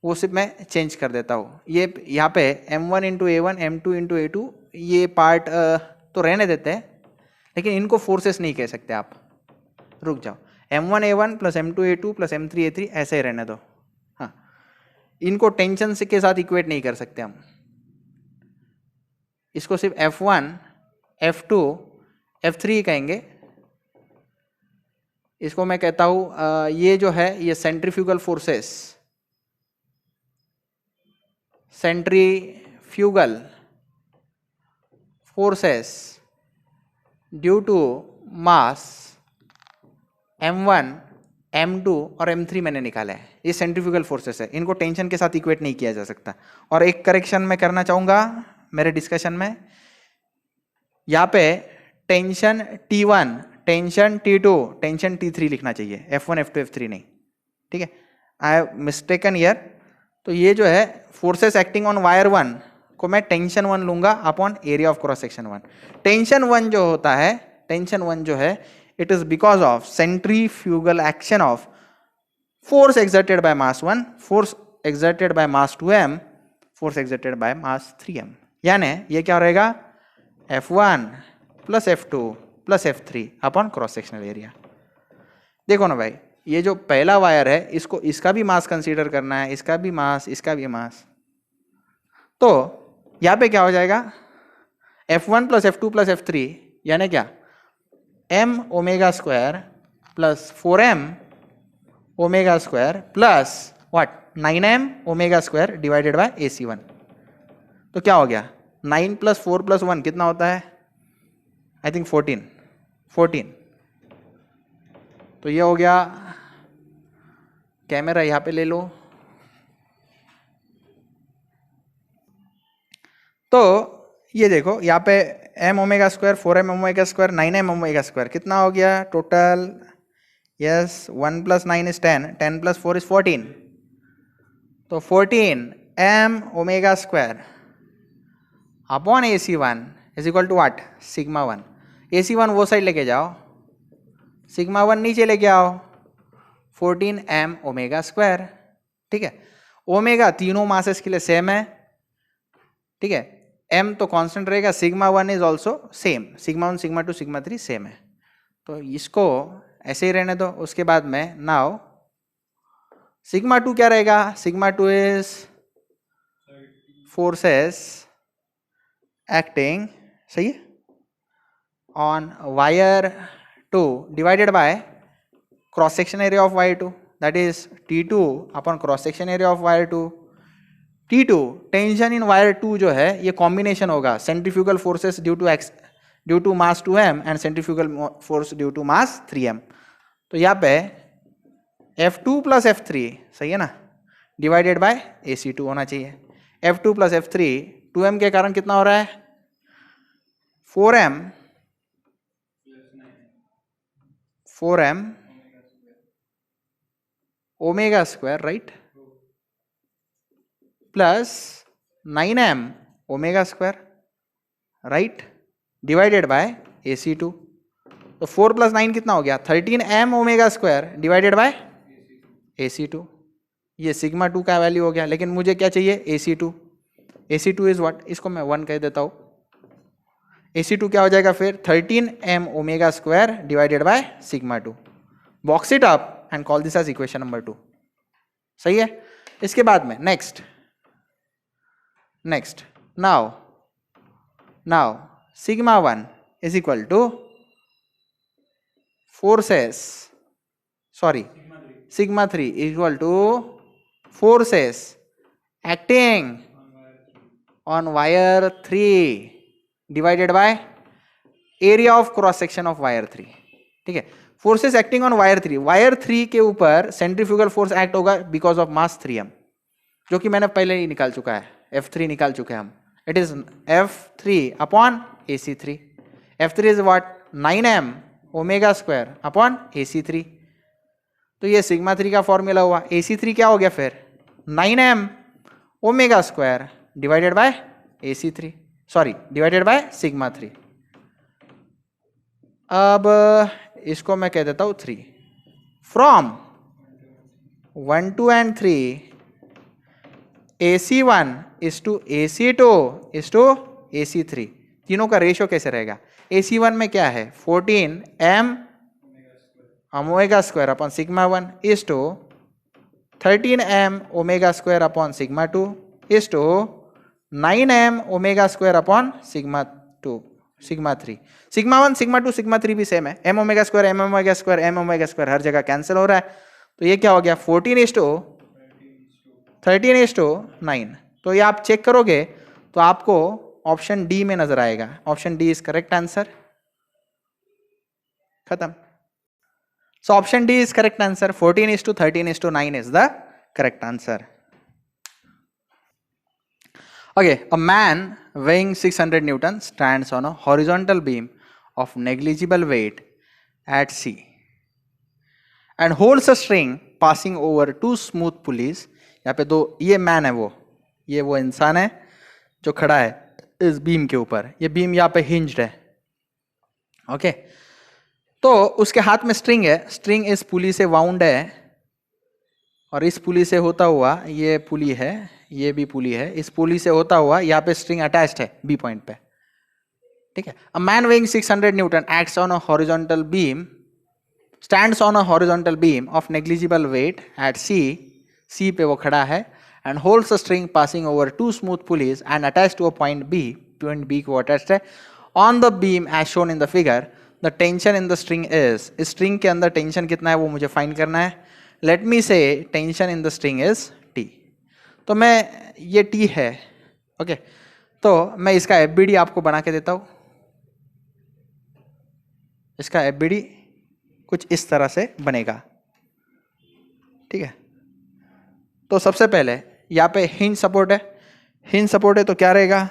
वो सिर्फ मैं चेंज कर देता हूँ। ये यहाँ पे m1 into A1 m2 into A2 ये पार्ट तो रहने देते हैं, लेकिन इनको फोर्सेस नहीं कह सकते आप। रुक जाओ, m1 A1 plus m2 A2 plus m3 A3 ऐसे ही रहने दो। हाँ, इनको टेंशन से के साथ इक्वेट नहीं कर सकते हम। इसको सिर्फ F1 F2 F3 कहेंगे। इसको मैं कहता हूँ ये जो है ये centrifugal forces, centrifugal forces due to mass m1 m2 और m3 मैंने निकाला है। ये सेंट्रीफ्यूगल फोर्सेस है, इनको टेंशन के साथ इक्वेट नहीं किया जा सकता। और एक करेक्शन मैं करना चाहूंगा मेरे डिस्कशन में, यहाँ पे tension T1 tension T2 tension T3 लिखना चाहिए, F1 F2 F3 नहीं। ठीक है, आई हैव मिस्टेकन हियर। तो ये जो है फोर्सेस एक्टिंग ऑन वायर 1 को मैं टेंशन 1 लूंगा upon area of cross section 1। Tension 1 जो होता है, टेंशन 1 जो है it is because of centrifugal action of force exerted by mass 1, force exerted by mass 2m force exerted by mass 3m, यानी ये क्या रहेगा F1 plus F2 plus F3 upon cross sectional area. देखो ना भाई, ये जो पहला वायर है इसको, इसका भी मास कंसीडर करना है, इसका भी मास, इसका भी मास, तो यहाँ पे क्या हो जाएगा F1 plus F2 plus F3 यानी क्या m omega square plus 4m omega square plus what 9m omega square divided bye AC1। तो क्या हो गया 9 प्लस 4 प्लस 1 कितना होता है, आई थिंक 14। तो ये हो गया, कैमरा यहाँ पे ले लो। तो ये देखो यहाँ पे m omega square 4m omega square 9m omega square कितना हो गया total, yes 1 plus 9 is 10, 10 plus 4 is 14, तो 14m omega square upon AC1 is equal to what sigma 1। AC1 वो साइड लेके जाओ, सिग्मा 1 नीचे लेके आओ, 14m ओमेगा स्क्वायर। ठीक है, ओमेगा तीनों मासेस के लिए सेम है, ठीक है, m तो कांस्टेंट रहेगा, sigma 1 is also same, sigma 1 sigma 2 sigma 3 same है, तो इसको ऐसे ही रहने दो। उसके बाद में नाउ सिग्मा 2 क्या रहेगा, सिग्मा 2 इज फोर्सेस एक्टिंग, सही है, on wire 2 divided by cross section area of wire 2, that is T2 upon cross section area of wire 2। T2 tension in wire 2 जो है ये कॉम्बिनेशन होगा centrifugal forces due to mass 2m and centrifugal force due to mass 3m। तो यहाँ पे F2 plus F3 सही है ना, डिवाइडेड बाय AC2 होना चाहिए। F2 प्लस F3 2m के कारण कितना हो रहा है 4m omega square right, plus 9m omega square right, divided by AC2। तो 4 प्लस 9 कितना हो गया 13m omega square divided bye AC2। ये सिग्मा 2 का वैल्यू हो गया, लेकिन मुझे क्या चाहिए AC2। AC2 इज व्हाट, इसको मैं 1 कह देता हूं। AC2 क्या हो जाएगा फिर 13m omega square divided by sigma 2। Box it up and call this as equation number 2, सही है। इसके बाद में next now sigma 1 is equal to forces, sorry sigma 3 equal to forces acting on wire 3 divided by area of cross section of wire 3। ठीक है, forces acting on wire 3 के ऊपर centrifugal force act होगा बिकॉज ऑफ मास 3m, जो कि मैंने पहले ही निकाल चुका है, F3 निकाल चुके हैं हम। It is F3 upon AC3। F3 is what 9m omega square upon AC3। तो ये सिग्मा 3 का फॉर्मूला हुआ। AC3 क्या हो गया फिर 9m omega square divided bye AC3, sorry divided by sigma 3। अब इसको मैं कह देता हूं 3 from 1 2 and 3 AC1 is to AC2 is to AC3, तीनों का रेशियो कैसे रहेगा। AC1 में क्या है 14m omega square upon sigma 1 is to 13m omega square upon sigma 2 is to 9m omega square upon sigma 2 sigma 3। Sigma 1 sigma 2 sigma 3 भी same है, m omega square m omega square m omega square हर जगह cancel हो रहा है। तो ये क्या हो गया 14 is to 13 is to 9। तो ये आप चेक करोगे तो आपको ऑप्शन डी में नजर आएगा, option D is correct answer, खत्म। So option D is correct answer, 14 is to 13 is to 9 is the correct answer. Okay, a man weighing 600 Newton stands on a horizontal beam of negligible weight at sea and holds a string passing over two smooth pulleys. यहाँ पे दो, ये man है वो इंसान है जो खड़ा है इस बीम के ऊपर, ये बीम यहाँ पे हिंज्ड है। ओके, तो उसके हाथ में स्ट्रिंग है, स्ट्रिंग इस पुली से वाउंड है और इस पुली से होता हुआ, ये पुली है, ये भी पुली है, इस पुली से होता हुआ यहाँ पे स्ट्रिंग अटैच्ड है बी पॉइंट पे, ठीक है। A man weighing 600 newton acts on a horizontal beam, stands on a horizontal beam of negligible weight at C पे वो खड़ा है, and holds a string passing over two smooth pulleys and attach to a point B को attached है on the beam as shown in the figure. The tension in the string is, इस string के अंदर tension कितना है वो मुझे find करना है। लेट मी से tension in the string is T. तो मैं, ये टी है, ओके तो मैं इसका एफबीडी आपको बना के देता हूं। इसका एफबीडी कुछ इस तरह से बनेगा, ठीक है। तो सबसे पहले यहाँ पे हिंज सपोर्ट है, हिंज सपोर्ट है तो क्या रहेगा,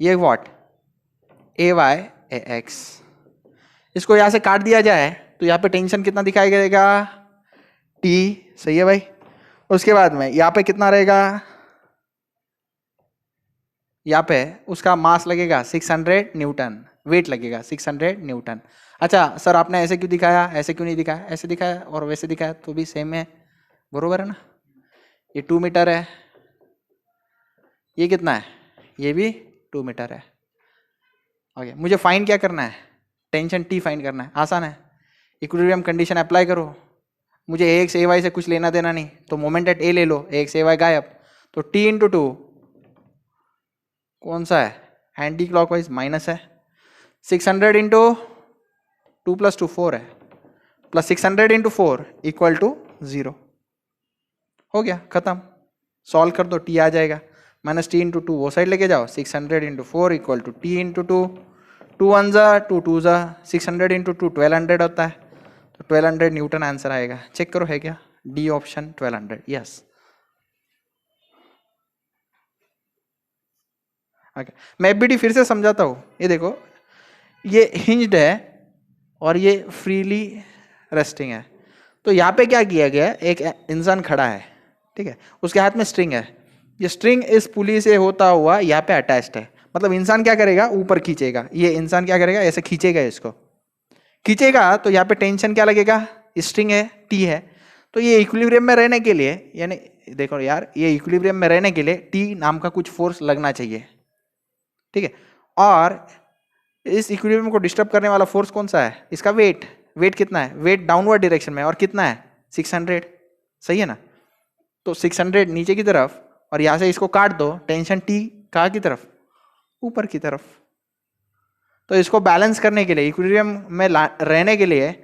ये what, A Y A X. इसको यहां से काट दिया जाए तो यहाँ पे टेंशन कितना दिखाई देगा, टी, सही है भाई। उसके बाद में यहाँ पे कितना रहेगा, यहाँ पे उसका मास लगेगा 600 न्यूटन, वेट लगेगा 600 न्यूटन। अच्छा सर आपने ऐसे क्यों दिखाया, ऐसे क्यों नहीं दिखाया, ऐसे दिखाया और वैसे दिखाया तो भी सेम है, बरोबर है ना। ये 2 मीटर है, ये कितना है, ये भी 2 मीटर है। ओके मुझे फाइंड क्या करना है, टेंशन टी फाइंड करना है, आसान है। इक्विलिब्रियम कंडीशन अप्लाई करो, मुझे ए एक्स ए वाई से कुछ लेना देना नहीं, तो मोमेंट एट ए ले लो, ए एक्स ए वाई गायब, तो टी इंटू टू कौन सा है, एंटी क्लॉकवाइज माइनस है, 600 इंटू 2 + 2 4 है, प्लस 600 इंटू 4 इक्वल टू 0। हो गया खत्म, सॉल्व कर दो, टी आ जाएगा। माइनस टी इंटू टू वो साइड लेके जाओ, 600 into 4 equal to T into two, 2 1 जा 2 2 जा, 600 इंटू 2 1200 होता है, तो 1200 न्यूटन आंसर आएगा। चेक करो है क्या, डी ऑप्शन 1200, यस। ओके मैं एफबीडी फिर से समझाता हूँ, ये देखो ये हिंज्ड है और ये फ्रीली रेस्टिंग है। तो यहाँ पे क्या किया गया, एक इंसान खड़ा है, ठीक है, उसके हाथ में स्ट्रिंग है, ये स्ट्रिंग इस पुली से होता हुआ यहाँ पे अटैच्ड है, मतलब इंसान क्या करेगा, ऊपर खींचेगा, ये इंसान क्या करेगा, ऐसे खींचेगा, इसको खींचेगा तो यहाँ पे टेंशन क्या लगेगा, स्ट्रिंग है, टी है, तो ये इक्विलिब्रियम में रहने के लिए, यानी देखो यार, ये इक्विलिब्रियम में रहने के लिए टी नाम का कुछ फोर्स लगना चाहिए, ठीक है। और इस इक्विलिब्रियम को डिस्टर्ब करने वाला फोर्स कौन सा है, इसका वेट, वेट कितना है, वेट डाउनवर्ड डायरेक्शन में, और कितना है 600, सही है ना। तो 600 नीचे की तरफ, और यहां से इसको काट दो, टेंशन टी कहाँ की तरफ, ऊपर की तरफ। तो इसको बैलेंस करने के लिए, इक्विलिब्रियम में रहने के लिए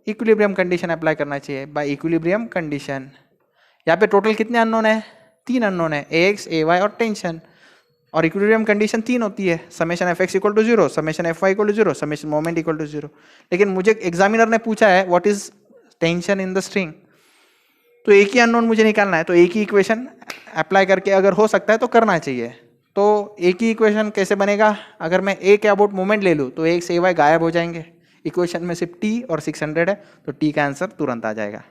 इक्विलिब्रियम कंडीशन अप्लाई करना चाहिए। बाय इक्विलिब्रियम कंडीशन यहाँ पे टोटल कितने अननोन है, 3 अननोन है, ए एक्स ए वाई और टेंशन। और इक्विलिब्रियम कंडीशन 3 होती है, summation F x equal to 0, summation F Y equal to 0, summation moment equal to 0। लेकिन मुझे एग्जामिनर ने पूछा है what is tension in the string, तो एक ही अननोन मुझे निकालना है, तो एक ही इक्वेशन अप्लाई करके अगर हो सकता है तो करना चाहिए। तो एक ही इक्वेशन कैसे बनेगा, अगर मैं ए के अबाउट मोमेंट ले लूँ तो एक से वाई गायब हो जाएंगे, इक्वेशन में सिर्फ टी और 600 है, तो टी का आंसर तुरंत आ जाएगा।